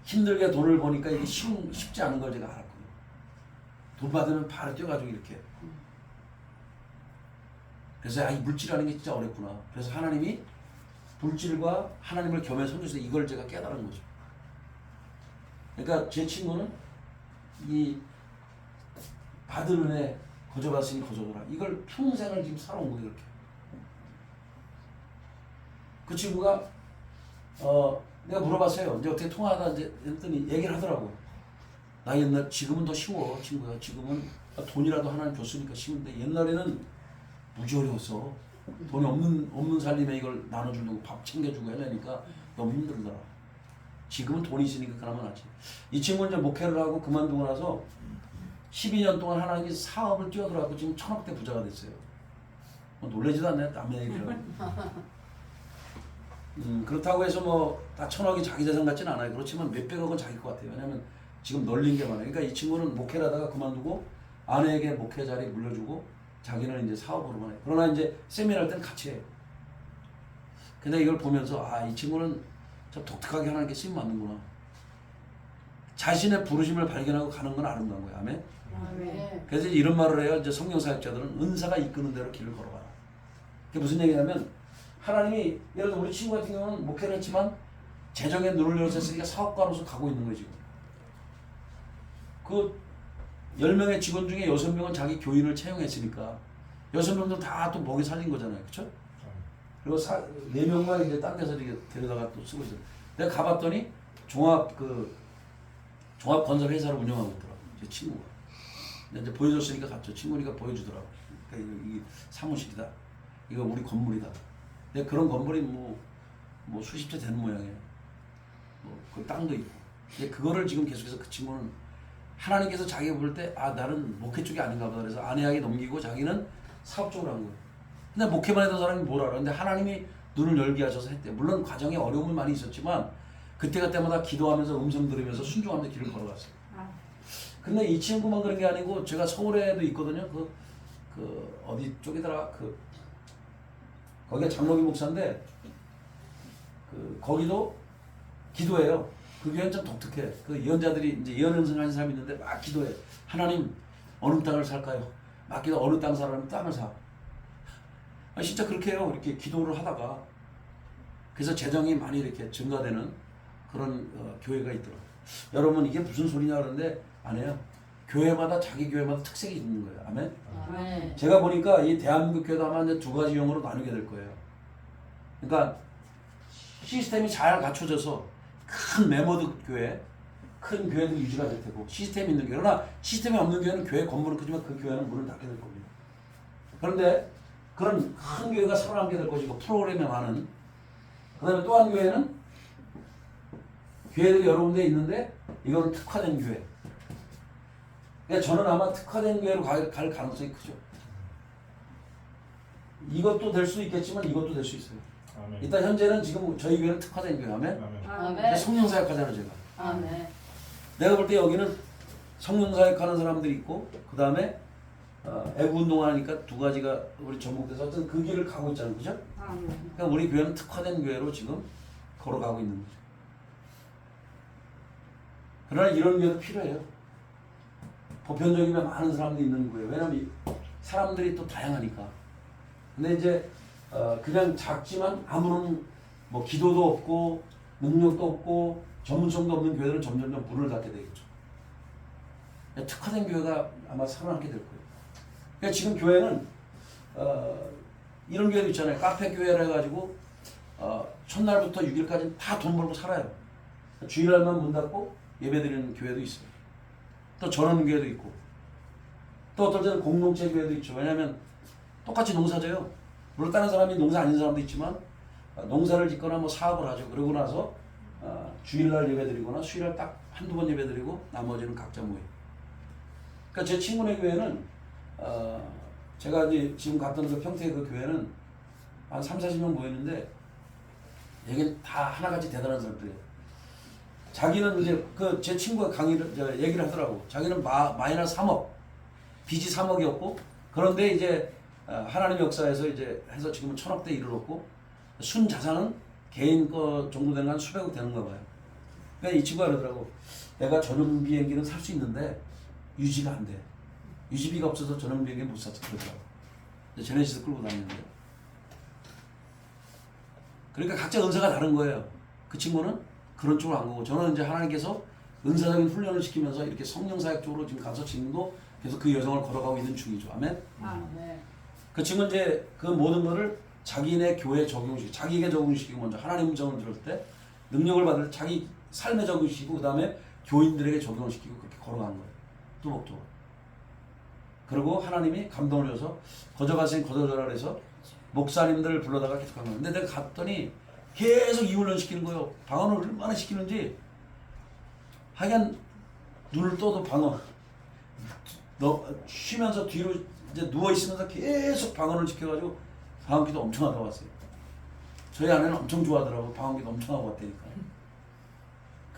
Speaker 1: 힘들게 돈을 버니까 이게 쉽지 않은 걸 제가 알았거든요. 돈 받으면 바로 뛰어가지고 이렇게. 그래서 이 물질이라는 게 진짜 어렵구나. 그래서 하나님이 물질과 하나님을 겸해 섬겨서 이걸 제가 깨달은 거죠. 그러니까 제 친구는 이 받을 은혜 거저받으니 거저더라. 이걸 평생을 지금 살아온 거예요. 이렇게. 그 친구가 내가 물어봤어요. 이제 어떻게 통화하다 이제 했더니 얘기를 하더라고. 나 옛날 지금은 더 쉬워 친구야. 지금은 돈이라도 하나님 줬으니까 쉬운데 옛날에는 무지 어려웠어. 돈이 없는 살림에 이걸 나눠주려고 밥 챙겨주고 하려니까 너무 힘들더라. 지금은 돈이 있으니까 그나마 낫지. 이 친구는 이제 목회를 하고 그만두고 나서 12년 동안 하나님이 사업을 뛰어들어가고 지금 1,000억대 부자가 됐어요. 놀라지도 않네. 남의 얘기를. 그렇다고 해서 뭐 다 1,000억이 자기 재산 같지는 않아요. 그렇지만 몇백억은 자기 것 같아요. 왜냐면 지금 널린 게 많아요. 그러니까 이 친구는 목회를 하다가 그만두고 아내에게 목회 자리 물려주고 자기는 이제 사업으로만 해요. 그러나 이제 세미나 할 때는 같이 해요. 근데 이걸 보면서 이 친구는 참 독특하게 하나님께 쓰임 받는구나. 자신의 부르심을 발견하고 가는 건 아름다운 거예요. 아멘.
Speaker 3: 아멘.
Speaker 1: 그래서 이런 말을 해요. 이제 성령 사역자들은 은사가 이끄는 대로 길을 걸어가라. 그게 무슨 얘기냐면 하나님이 예를 들어 우리 친구 같은 경우는 목회를 했지만 재정에 눈을 열었으니까 사업가로서 가고 있는 거예요. 지금. 그 10명의 직원 중에 6명은 자기 교인을 채용했으니까 6명도 다 또 먹이 살린 거잖아요. 그렇죠? 그리고 4명만 이제 딴 데서 이렇게 데려다가 또 쓰고 있어요. 내가 가봤더니 종합 건설 회사를 운영하고 있더라고. 제 친구가. 이제 보여줬으니까 갔죠. 친구니까 보여주더라고. 그러니까 이 사무실이다. 이거 우리 건물이다. 근데 그런 건물이 뭐 수십 채 되는 모양이에요. 그 땅도 있고. 근데 그거를 지금 계속해서 그 친구는 하나님께서 자기가 볼 때 나는 목회 쪽이 아닌가 보다. 그래서 아내에게 넘기고 자기는 사업 쪽으로 한 거예요. 근데 목회만 했던 사람이 뭘 알아. 근데 하나님이 눈을 열게 하셔서 했대. 물론 과정에 어려움은 많이 있었지만 그때마다 기도하면서 음성 들으면서 순종하면서 길을 걸어갔어요. 근데 이 친구만 그런 게 아니고 제가 서울에도 있거든요. 그 어디 쪽이더라. 거기가 장로기 목사인데 거기도 기도해요. 그 교회는 좀 독특해. 그 예언자들이 이제 예언 음성하는 사람이 있는데 막 기도해. 하나님 어느 땅을 살까요? 막 기도 어느 땅 사라면 땅을 사. 진짜 그렇게 해요. 이렇게 기도를 하다가 그래서 재정이 많이 이렇게 증가되는 그런 교회가 있더라고요. 여러분 이게 무슨 소리냐 그러는데 아니에요. 교회마다 자기 교회마다 특색이 있는 거예요. 아멘.
Speaker 2: 아멘.
Speaker 1: 제가 보니까 이 대한민국 교회도 아마 이제 두 가지 용어로 나누게 될 거예요. 그러니까 시스템이 잘 갖춰져서 큰 메모드 교회, 큰 교회도 유지가 될 테고 시스템이 있는 교회. 그러나 시스템이 없는 교회는 교회 건물은 크지만 그 교회는 문을 닫게 될 겁니다. 그런데 그런 큰 교회가 살아남게 될 것이고 프로그램이 많은. 그 다음에 또 한 교회는 교회들이 여러 군데 있는데 이거는 특화된 교회. 그러니까 저는 아마 특화된 교회로 갈 가능성이 크죠. 이것도 될 수 있겠지만 이것도 될 수 있어요.
Speaker 4: 아멘.
Speaker 1: 일단 현재는 지금 저희 교회는 특화된 교회. 아멘.
Speaker 4: 아멘.
Speaker 2: 아멘.
Speaker 1: 성령 사역하잖아요 제가.
Speaker 2: 아멘.
Speaker 1: 내가 볼 때 여기는 성령 사역하는 사람들이 있고 그 다음에 애국 운동하니까 두 가지가 우리 접목돼서 어쨌든 그 길을 가고 있잖아요, 그죠? 그러니까 우리 교회는 특화된 교회로 지금 걸어가고 있는 거죠. 그러나 이런 교회도 필요해요. 보편적이면 많은 사람들이 있는 거예요. 왜냐면 사람들이 또 다양하니까. 근데 이제 그냥 작지만 아무런 뭐 기도도 없고 능력도 없고 전문성도 없는 교회들은 점점점 문을 닫게 되겠죠. 특화된 교회가 아마 살아남게 될 거예요. 그러니까 지금 교회는 이런 교회도 있잖아요. 카페 교회라 해가지고 첫날부터 6일까지 다 돈 벌고 살아요. 주일날만 문 닫고 예배드리는 교회도 있어요. 또 전원 교회도 있고 또 어떨 때는 공동체 교회도 있죠. 왜냐하면 똑같이 농사져요. 물론 다른 사람이 농사 아닌 사람도 있지만 농사를 짓거나 뭐 사업을 하죠. 그러고 나서 주일날 예배드리거나 수요일날 딱 한두 번 예배드리고 나머지는 각자 모여. 그러니까 제 친구네 교회는 제가 이제 지금 갔던 그 평택 그 교회는 한 30-40명 모였는데 여긴 다 하나같이 대단한 사람들이에요. 자기는 이제 그 제 친구가 강의를 얘기를 하더라고. 자기는 마이너스 3억, 빚이 3억이었고 그런데 이제 하나님 역사에서 이제 해서 지금은 1,000억대 이르렀고 순 자산은 개인 거 정도 되는 한 수백억 되는가 봐요. 그러니까 이 친구가 그러더라고. 내가 전용 비행기는 살 수 있는데 유지가 안 돼. 유지비가 없어서 전용 비행기 못 샀어 그러더라고. 제네시스 끌고 다니는데. 그러니까 각자 은사가 다른 거예요. 그 친구는 그런 쪽으로 안 가고 저는 이제 하나님께서 은사적인 훈련을 시키면서 이렇게 성령사역 쪽으로 지금 가서 지금도 계속 그 여정을 걸어가고 있는 중이죠. 아멘.
Speaker 3: 아멘.
Speaker 1: 그 친구는 이제 그 모든 거를 자기네 교회에 적용시키고 자기에게 적용시키고 먼저 하나님 음성을 들을 때 능력을 받을 때 자기 삶에 적용시키고 그 다음에 교인들에게 적용시키고 그렇게 걸어가는 거예요. 뚜벅뚜벅. 그리고 하나님이 감동을 줘서 거저가신 거저저라 그래서 목사님들을 불러다가 계속 한 거예요. 근데 내가 갔더니 계속 이훈련 시키는 거예요. 방언을 얼마나 시키는지 하여간 눈을 떠도 방언 너 쉬면서 뒤로 이제 누워있으면서 계속 방언을 시켜가지고 방언기도 엄청 하다 왔어요. 저희 아내는 엄청 좋아하더라고. 방언기도 엄청 하고 왔다니까.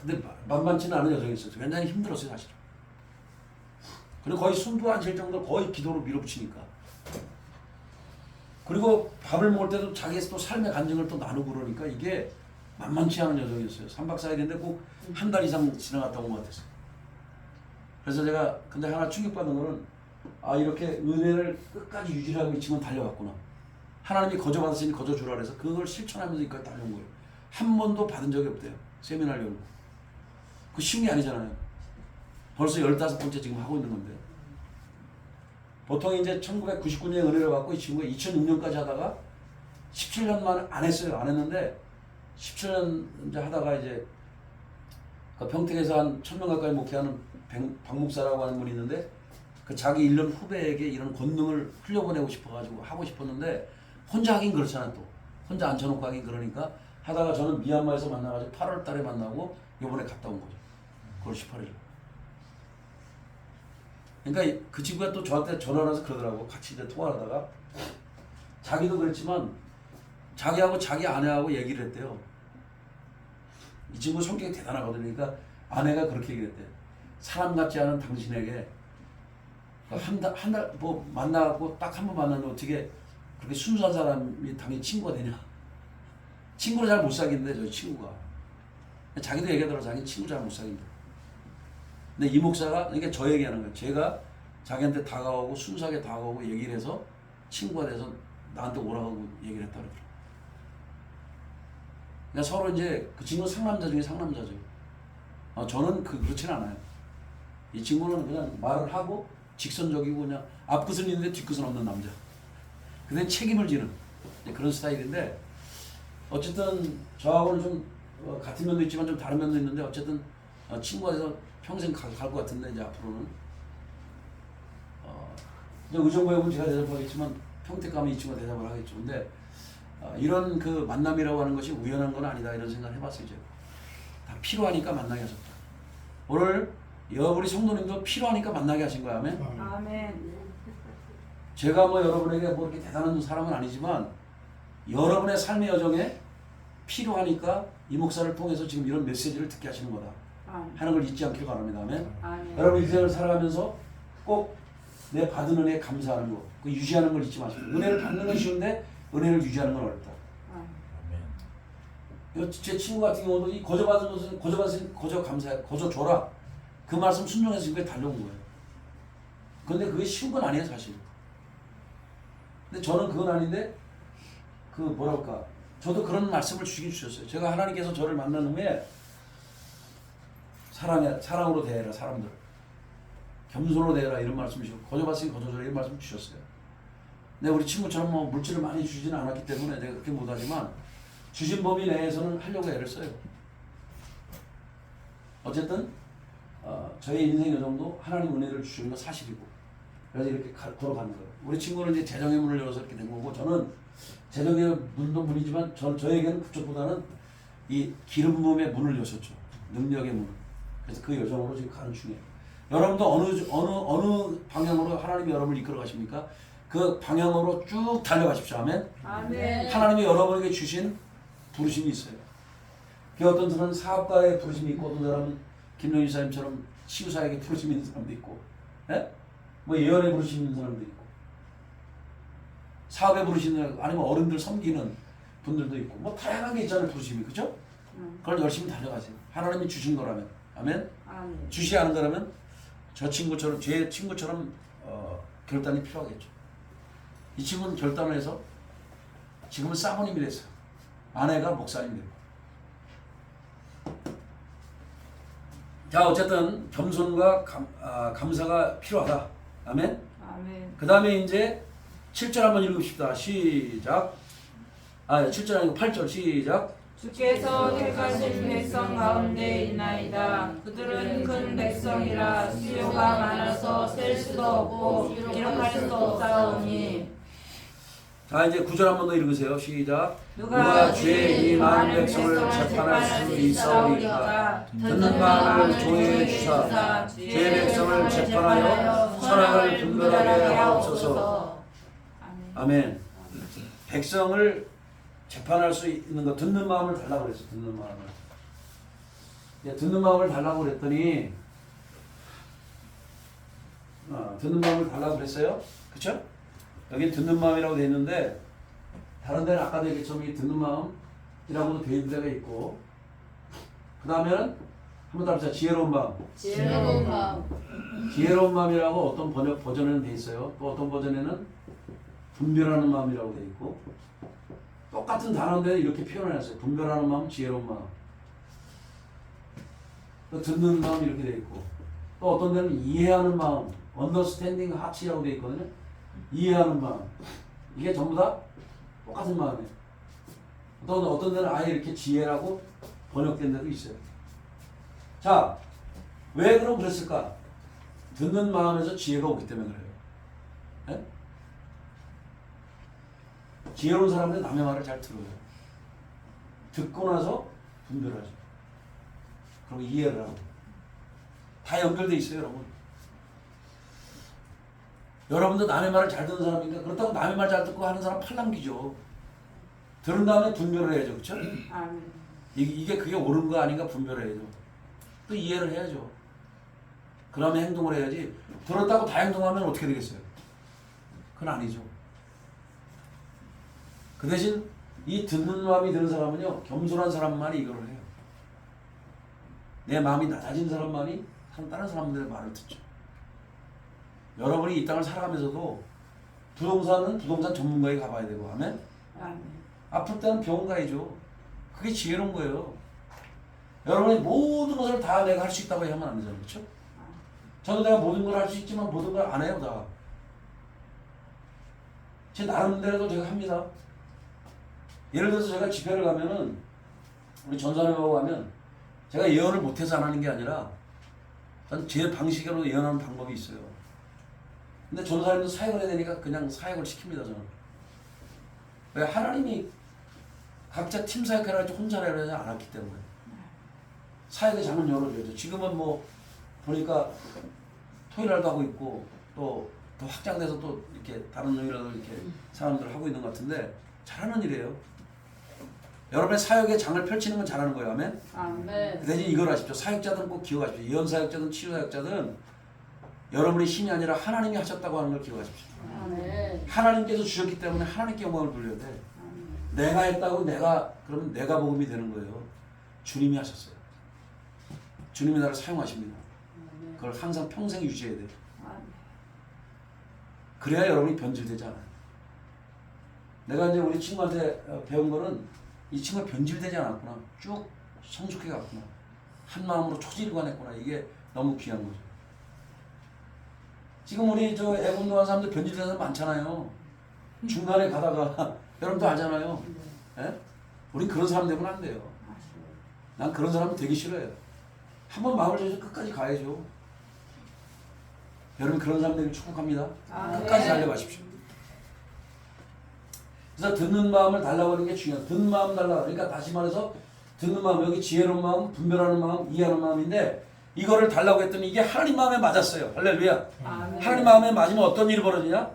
Speaker 1: 근데 만만치는 않은 여정이었어요. 굉장히 힘들었어요 사실은. 그리고 거의 숨도 안 쉴 정도로 거의 기도로 밀어붙이니까. 그리고 밥을 먹을 때도 자기의 또 삶의 간증을 또 나누고 그러니까 이게 만만치 않은 여정이었어요. 3박 4일인데 꼭 한 달 이상 지나갔다 온 것 같았어요. 그래서 제가 근데 하나 충격받은 거는 이렇게 은혜를 끝까지 유지하고 이 친구는 달려갔구나. 하나님이 거저 받으시니 거저 주라 그래서 그걸 실천하면서 여기까지 달려온 거예요. 한 번도 받은 적이 없대요. 세미나를 열고. 그 쉬운 게 아니잖아요. 벌써 15번째 지금 하고 있는 건데. 보통 이제 1999년에 은혜를 받고 이 친구가 2006년까지 하다가 17년 만에 안 했어요. 안 했는데 17년 이제 하다가 이제 그 평택에서 한 1,000명 가까이 목회하는 박목사라고 하는 분이 있는데 그 자기 1년 후배에게 이런 권능을 흘려보내고 싶어가지고 하고 싶었는데 혼자 하긴 그렇잖아 또. 혼자 앉혀놓고 하긴 그러니까 하다가 저는 미얀마에서 만나가지고 8월 달에 만나고 요번에 갔다 온 거죠. 9월 18일. 그러니까 그 친구가 또 저한테 전화를 해서 그러더라고. 같이 이제 통화를 하다가 자기도 그랬지만 자기하고 자기 아내하고 얘기를 했대요. 이 친구 성격이 대단하거든요. 그러니까 아내가 그렇게 얘기를 했대. 사람 같지 않은 당신에게 한 달 뭐 만나고 딱 한 번 만났는데 어떻게 그렇게 순수한 사람이 당연히 친구가 되냐. 친구를 잘 못 사귀는데 저희 친구가. 자기도 얘기하더라고. 자기 친구 잘 못 사귄다. 근데 이 목사가 이게 저 얘기하는 거예요. 제가 자기한테 다가오고 순수하게 다가오고 얘기를 해서 친구가 돼서 나한테 오라고 얘기를 했다 그러더라고요. 그러니까 서로 이제 그 친구는 상남자 중에 상남자죠. 저는 그렇진 않아요. 이 친구는 그냥 말을 하고 직선적이고 그냥 앞끝은 있는데 뒷끝은 없는 남자. 근데 책임을 지는 그런 스타일인데 어쨌든 저하고는 좀 같은 면도 있지만 좀 다른 면도 있는데 어쨌든 친구가 돼서 평생 갈 것 같은데 이제 앞으로는 이제 의정부역은 제가 대접하겠지만 평택 가면 이 친구가 대접을 하겠죠. 근데 이런 그 만남이라고 하는 것이 우연한 건 아니다 이런 생각을 해봤어요. 이제 다 필요하니까 만나게 하셨다. 오늘 우리 성도님도 필요하니까 만나게 하신 거야. 아멘.
Speaker 3: 아멘.
Speaker 1: 제가 뭐 여러분에게 뭐 이렇게 대단한 사람은 아니지만 여러분의 삶의 여정에 필요하니까 이 목사를 통해서 지금 이런 메시지를 듣게 하시는 거다 하는 걸 잊지 않길 바랍니다. 아멘.
Speaker 3: 아멘.
Speaker 1: 여러분 인생을 살아가면서 꼭 내 받은 은혜에 감사하는 거, 그 유지하는 걸 잊지 마십시오. 은혜를 받는 건 쉬운데 은혜를 유지하는 건 어렵다. 제 친구 같은 경우도 이 거저 받은 것은 거저 감사해, 거저 줘라. 그 말씀 순종해서 지금까지 달려온 거예요. 근데 그게 쉬운 건 아니에요 사실. 근데 저는 그건 아닌데 그 뭐랄까 저도 그런 말씀을 주시긴 주셨어요. 제가 하나님께서 저를 만난 후에 사랑으로 대해라 사람들. 겸손으로 대해라 이런 말씀 주시고 거저 받으니 거저 줘라 이런 말씀 주셨어요. 근데 우리 친구처럼 뭐 물질을 많이 주지는 않았기 때문에 내가 그렇게 못하지만 주신 범위 내에서는 하려고 애를 써요. 어쨌든 저의 인생 여정도 하나님 은혜를 주시는 건 사실이고 그래서 이렇게 걸어가는 거예요. 우리 친구는 이제 재정의 문을 열어서 이렇게 된 거고 저는 제독의 문도 문이지만 저에게는 그쪽보다는 이 기름 부음의 문을 여셨죠. 능력의 문. 그래서 그 여정으로 지금 가는 중이에요. 여러분도 어느 방향으로 하나님이 여러분을 이끌어 가십니까? 그 방향으로 쭉 달려가십시오. 아멘.
Speaker 3: 아멘.
Speaker 1: 하나님이 여러분에게 주신 부르심이 있어요. 그 어떤 사람은 사업가의 부르심이 있고 어떤 사람은 김용희 사님처럼 치유사에게 부르심이 있는 사람도 있고, 예? 뭐 예언에 부르심이 있는 사람도 있고, 사업에 부르시는 아니면 어른들 섬기는 분들도 있고, 뭐 다양한 게 있잖아요. 부르심이, 그죠? 그걸 열심히 달려가세요. 하나님이 주신 거라면, 아멘.
Speaker 3: 아멘.
Speaker 1: 주시 않은 거라면 저 친구처럼 제 친구처럼 결단이 필요하겠죠. 이 친구는 결단을 해서 지금은 사모님이 됐어요. 아내가 목사님이 되고. 자, 어쨌든 겸손과 감사가 필요하다. 아멘.
Speaker 3: 아멘.
Speaker 1: 그 다음에 이제 7절 한번 읽읍시다. 시작. 7절 아니고 8절 시작.
Speaker 3: 주께서 택하신 백성 가운데 있나이다. 그들은 큰 백성이라 수요가 많아서 셀 수도 없고 기록할 수도 없사오니.
Speaker 1: 자, 이제 9절 한번 더 읽으세요. 시작.
Speaker 3: 누가
Speaker 1: 죄의 이 많은 백성을 재판할 수 있사오리까. 듣는 마음을 조여해 주사 죄의 백성을 재판하여 선악을 분별하게 하옵소서. 아멘. 백성을 재판할 수 있는 거 듣는 마음을 달라고 그랬어. 듣는 마음을. 듣는 마음을 달라고 그랬더니 듣는 마음을 달라고 그랬어요. 그쵸? 여기 듣는 마음이라고 되어 있는데 다른 데는 아까도 얘기했지만 이 듣는 마음이라고도 되어 있는 데가 있고 그 다음에는 한번 더 합시다. 지혜로운 마음.
Speaker 2: 지혜로운 마음.
Speaker 1: 지혜로운 마음이라고 어떤 버전에는 되어 있어요. 또 어떤 버전에는 분별하는 마음이라고 되어 있고 똑같은 단어인데 이렇게 표현해놨어요. 분별하는 마음, 지혜로운 마음. 또 듣는 마음 이렇게 되어 있고 또 어떤 데는 이해하는 마음, understanding heart이라고 되어 있거든요. 이해하는 마음. 이게 전부 다 똑같은 마음이에요. 또 어떤 데는 아예 이렇게 지혜라고 번역된 데도 있어요. 자, 왜 그럼 그랬을까? 듣는 마음에서 지혜가 오기 때문에 그래요. 네? 지혜로운 사람들은 남의 말을 잘 들어요. 듣고 나서 분별하죠. 그리고 이해를 하고. 다 연결돼 있어요, 여러분. 여러분도 남의 말을 잘 듣는 사람이니까 그렇다고 남의 말 잘 듣고 하는 사람 팔랑귀죠. 들은 다음에 분별을 해야죠. 그렇죠?
Speaker 3: 아멘.
Speaker 1: 이게 그게 옳은 거 아닌가 분별을 해야죠. 또 이해를 해야죠. 그러면 행동을 해야지. 들었다고 다 행동하면 어떻게 되겠어요? 그건 아니죠. 그 대신 이 듣는 마음이 드는 사람은요, 겸손한 사람만이 이거를 해요. 내 마음이 낮아진 사람만이 다른 사람들의 말을 듣죠. 여러분이 이 땅을 살아가면서도 부동산은 부동산 전문가에 가봐야 되고, 아멘?
Speaker 3: 아멘.
Speaker 1: 아플 때는 병원 가야죠. 그게 지혜로운 거예요. 여러분이 모든 것을 다 내가 할 수 있다고 하면 안 되잖아요. 그렇죠? 저도 내가 모든 걸 할 수 있지만 모든 걸 안 해요. 다. 제 나름대로도 제가 합니다. 예를 들어서 제가 집회를 가면은 우리 전사님하고 가면 제가 예언을 못해서 안 하는 게 아니라 전 제 방식으로 예언하는 방법이 있어요. 근데 전사님도 사역을 해야 되니까 그냥 사역을 시킵니다. 저는. 왜? 하나님이 각자 팀 사역을 하지 혼자 하지 않았기 때문에 사역의 장을 열어줘야죠. 지금은 뭐 보니까 토요일날도 하고 있고 또 확장돼서 또 이렇게 다른 요일날도 이렇게 사람들 하고 있는 것 같은데 잘하는 일이에요. 여러분의 사역의 장을 펼치는 건 잘하는 거예요. 아멘?
Speaker 3: 아멘.
Speaker 1: 그 대신 이걸 하십시오. 사역자들은 꼭 기억하십시오. 예언 사역자든 치유 사역자든 여러분의 힘이 아니라 하나님이 하셨다고 하는 걸 기억하십시오.
Speaker 3: 아멘.
Speaker 1: 하나님께서 주셨기 때문에 하나님께 영광을 돌려야 돼. 내가 했다고 그러면 내가 복음이 되는 거예요. 주님이 하셨어요. 주님이 나를 사용하십니다. 그걸 항상 평생 유지해야 돼요. 그래야 여러분이 변질되지 않아요. 내가 이제 우리 친구한테 배운 거는 이 친구가 변질되지 않았구나. 쭉 성숙해 갔구나. 한 마음으로 초질관했구나. 이게 너무 귀한 거죠. 지금 우리 저 애국노한 사람들 변질된 사람 많잖아요. 중간에 가다가 여러분도 알잖아요. 예? 우린 그런 사람 되면 안 돼요. 난 그런 사람 되기 싫어요. 한번 마음을 줘서 끝까지 가야죠. 여러분 그런 사람 되길 축복합니다. 끝까지 달려가십시오. 그래서 듣는 마음을 달라고 하는 게 중요해요. 듣는 마음 달라. 그러니까 다시 말해서 듣는 마음, 여기 지혜로운 마음, 분별하는 마음, 이해하는 마음인데 이거를 달라고 했더니 이게 하나님 마음에 맞았어요. 할렐루야.
Speaker 3: 아멘.
Speaker 1: 하나님 마음에 맞으면 어떤 일이 벌어지냐?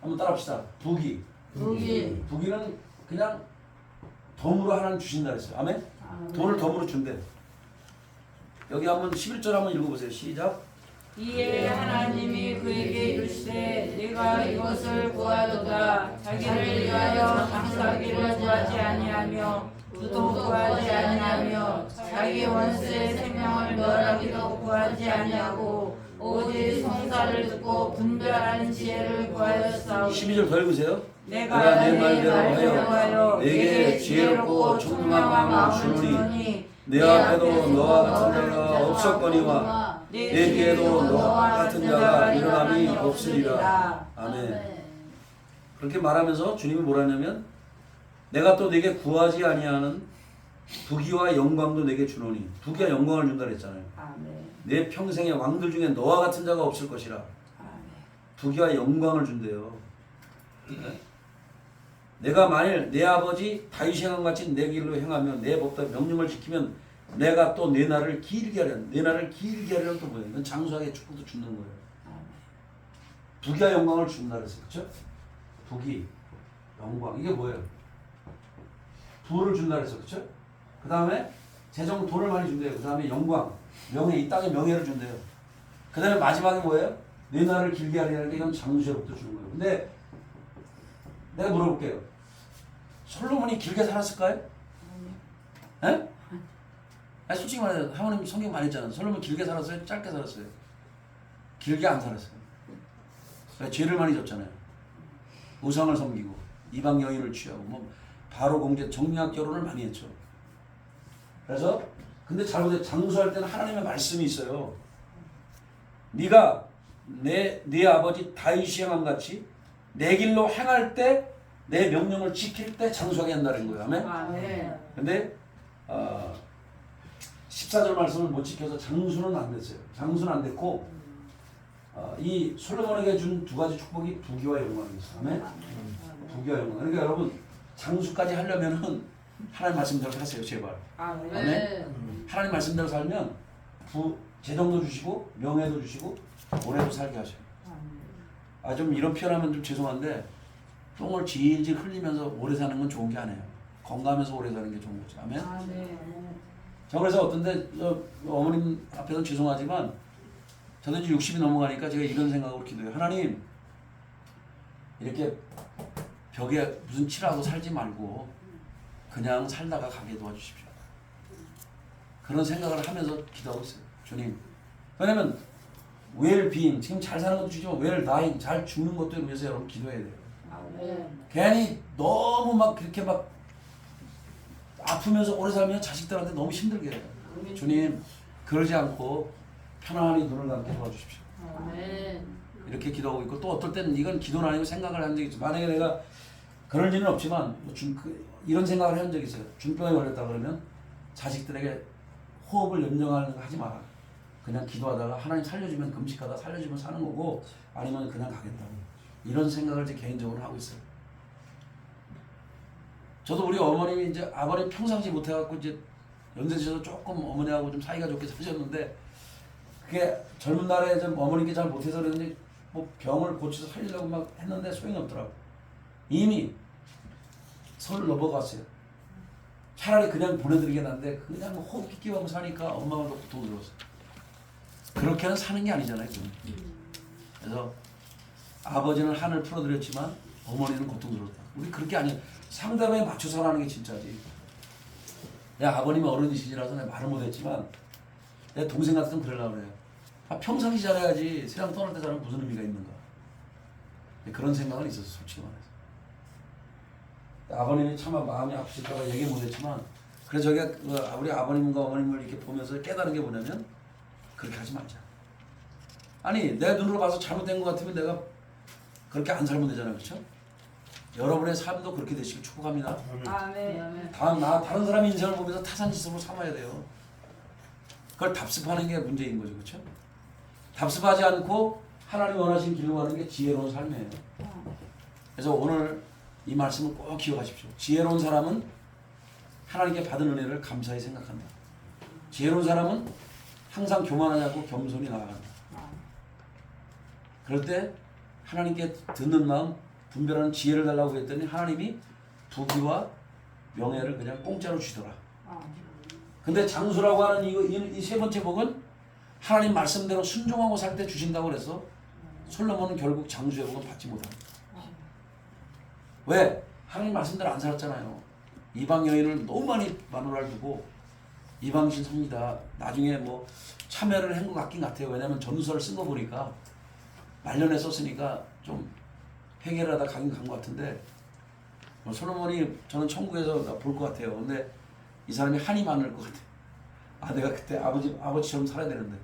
Speaker 1: 한번 따라합시다. 부기. 부기는 그냥 덤으로 하나님 주신다 그랬어요. 아멘? 돈을 덤으로 준대. 여기 한번 11절 한번 읽어보세요. 시작.
Speaker 3: 이에 하나님이 그에게 이르시되 네가 이것을 구하도다. 자기를 위하여 장사하기를 구하지 아니하며 부도 구하지 아니하며 자기 원수의 생명을 멸하기도 구하지 아니하고 오직 성사를 듣고 분별하는 지혜를 구하였사오니
Speaker 1: 12절 더 읽으세요.
Speaker 3: 내가 내 말대로 하여
Speaker 1: 내게 지혜롭고 청명한 마음을 주노니 내 앞에도 너와 같은 자가 없었거니와 내 뒤에도 너와 같은 자가 일어남이 없으리라. 아멘. 그렇게 말하면서 주님이 뭐라 하냐면 내가 또 내게 구하지 아니하는 부귀와 영광도 내게 주노니 부귀와 영광을 준다 그랬잖아요.
Speaker 3: 아멘.
Speaker 1: 내 평생의 왕들 중에 너와 같은 자가 없을 것이라.
Speaker 3: 아멘.
Speaker 1: 부귀와 영광을 준대요. 내가 만일 내 아버지 다윗이 행한 같이 내 길로 행하며 내 법과 명령을 지키면 내가 또 내 날을 길게 하려. 내 날을 길게 하려는 또 뭐예요? 이건 장수하게 축복도 주는 거예요. 부귀와 영광을 준다 그랬어요. 그렇죠? 부귀, 영광 이게 뭐예요? 부를 준다 그랬어. 그렇죠? 그 다음에 재정 돈을 많이 준대요. 그 다음에 영광, 명예, 이 땅에 명예를 준대요. 그 다음에 마지막에 뭐예요? 내 날을 길게 하려는 게 이건 장수제복도 주는 거예요. 근데 내가 물어볼게요. 솔로몬이 길게 살았을까요? 예? 아니 솔직히 말해서 하나님 성경 많이 했잖아요. 솔로몬 길게 살았어요? 짧게 살았어요? 길게 안 살았어요. 죄를 많이 졌잖아요. 우상을 섬기고 이방 여인을 취하고 뭐 바로 공제 정략 결혼을 많이 했죠. 그래서 근데 잘못해 장수할 때는 하나님의 말씀이 있어요. 네가 내 아버지 다윗이 행한 같이 내 길로 행할 때 내 명령을 지킬 때 장수하게 한다는 거예요. 아멘?
Speaker 3: 아멘.
Speaker 1: 근데 14절 말씀을 못 지켜서 장수는 안 됐어요. 장수는 안 됐고 이 솔로몬에게 준 두 가지 축복이 부귀와 영광이었어요. 아멘? 부귀와 영광. 그러니까 여러분 장수까지 하려면은 하나님 말씀대로 하세요. 제발.
Speaker 3: 아멘.
Speaker 1: 아멘? 하나님 말씀대로 살면 재정도 주시고 명예도 주시고 오래도 살게 하셔요. 좀 이런 표현하면 좀 죄송한데 똥을 질질 흘리면서 오래 사는 건 좋은 게 아니에요. 건강하면서 오래 사는 게 좋은 거죠. 아멘? 저 그래서 어떤데 어머님 앞에서는 죄송하지만 저도 이제 60이 넘어가니까 제가 이런 생각으로 기도해요. 하나님 이렇게 벽에 무슨 칠하고 살지 말고 그냥 살다가 가게 도와주십시오. 그런 생각을 하면서 기도하고 있어요. 주님. 왜냐면 웰빙 지금 잘 사는 것도 주지만 웰다잉 잘 죽는 것도 위해서 여러분 기도해야 돼요. 괜히 너무 막 그렇게 막 아프면서 오래 살면 자식들한테 너무 힘들게 해요. 주님 그러지 않고 편안히 눈을 감게 도와주십시오. 이렇게 기도하고 있고 또 어떨 때는 이건 기도는 아니고 생각을 한 적이 있어요. 만약에 내가 그럴 일은 없지만 이런 생각을 한 적이 있어요. 중병에 걸렸다 그러면 자식들에게 호흡을 연정하는 거 하지 마라. 그냥 기도하다가 하나님 살려주면 금식하다 살려주면 사는 거고 아니면 그냥 가겠다. 이런 생각을 제 개인적으로 하고 있어요. 저도 우리 어머님이 이제 아버님 평상시 못해갖고 이제 연세 드셔서 조금 어머니하고 좀 사이가 좋게 사셨는데 그게 젊은 날에 좀 어머님께 잘 못해서 그랬는데 뭐 병을 고쳐서 살리려고 막 했는데 소용이 없더라고. 이미 손을 넘어갔어요. 차라리 그냥 보내드리게 난데 그냥 뭐 호흡기 끼워하고 사니까 엄마가 더 고통스러웠어요. 그렇게는 사는 게 아니잖아요. 그래서 아버지는 한을 풀어드렸지만 어머니는 고통스러웠다. 우리 그렇게 아니에요. 상담에 맞춰 살아가는 게 진짜지. 내 아버님이 어른이시라서 내가 말을 못했지만 내 동생 같으면 그러려고 그래요. 평상시 잘해야지 세상 떠날 때 잘하면 무슨 의미가 있는가. 그런 생각은 있었어. 솔직히 말해서. 아버님이 참 마음이 아프실까봐 얘기 못했지만 그래서 저희가 우리 아버님과 어머님을 이렇게 보면서 깨달은 게 뭐냐면 그렇게 하지 말자. 아니 내 눈으로 봐서 잘못된 것 같으면 내가 그렇게 안 살면 되잖아요. 그렇죠? 여러분의 삶도 그렇게 되시길 축복합니다.
Speaker 3: 아멘.
Speaker 1: 다른 사람의 인생을 보면서 타산지석으로 삼아야 돼요. 그걸 답습하는 게 문제인 거죠. 그렇죠? 답습하지 않고 하나님 원하시는 길로 가는 게 지혜로운 삶이에요. 그래서 오늘 이 말씀을 꼭 기억하십시오. 지혜로운 사람은 하나님께 받은 은혜를 감사히 생각한다. 지혜로운 사람은 항상 교만하지 않고 겸손히 나아간다. 그럴 때 하나님께 듣는 마음, 분별하는 지혜를 달라고 했더니 하나님이 부귀와 명예를 그냥 공짜로 주시더라. 근데 장수라고 하는 이 세 번째 복은 하나님 말씀대로 순종하고 살 때 주신다고 그래서 솔로몬은 결국 장수의 복은 받지 못합니다. 왜? 하나님 말씀대로 안 살았잖아요. 이방 여인을 너무 많이 마누라를 두고 이방신 섭니다. 나중에 뭐 참여를 한 것 같긴 같아요. 왜냐하면 전설을 쓴 거 보니까 말년에 썼으니까 좀 해결을 하다 가긴 간 것 같은데 솔로몬이 저는 천국에서 볼 것 같아요. 근데 이 사람이 한이 많을 것 같아요. 아, 내가 그때 아버지처럼 살아야 되는데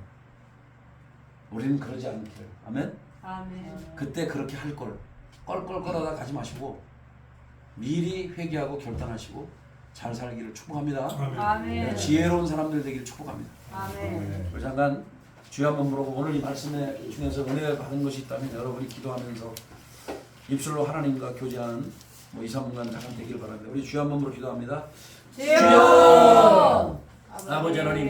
Speaker 1: 우리는 그러지 않기를. 아멘?
Speaker 3: 아멘.
Speaker 1: 그때 그렇게 할 걸 껄껄껄하다 가지 마시고 미리 회개하고 결단하시고 잘 살기를 축복합니다.
Speaker 3: 아멘.
Speaker 1: 지혜로운 사람들 되기를 축복합니다.
Speaker 3: 아멘.
Speaker 1: 우리 잠깐 주여 한번 물어보고 오늘 이 말씀에 중에서 은혜를 받은 것이 있다면 여러분이 기도하면서 입술로 하나님과 교제하는 2, 3분간 잠깐 되기를 바랍니다. 우리 주여 한번 물어 기도합니다.
Speaker 3: 주여!
Speaker 1: 아버지 하나님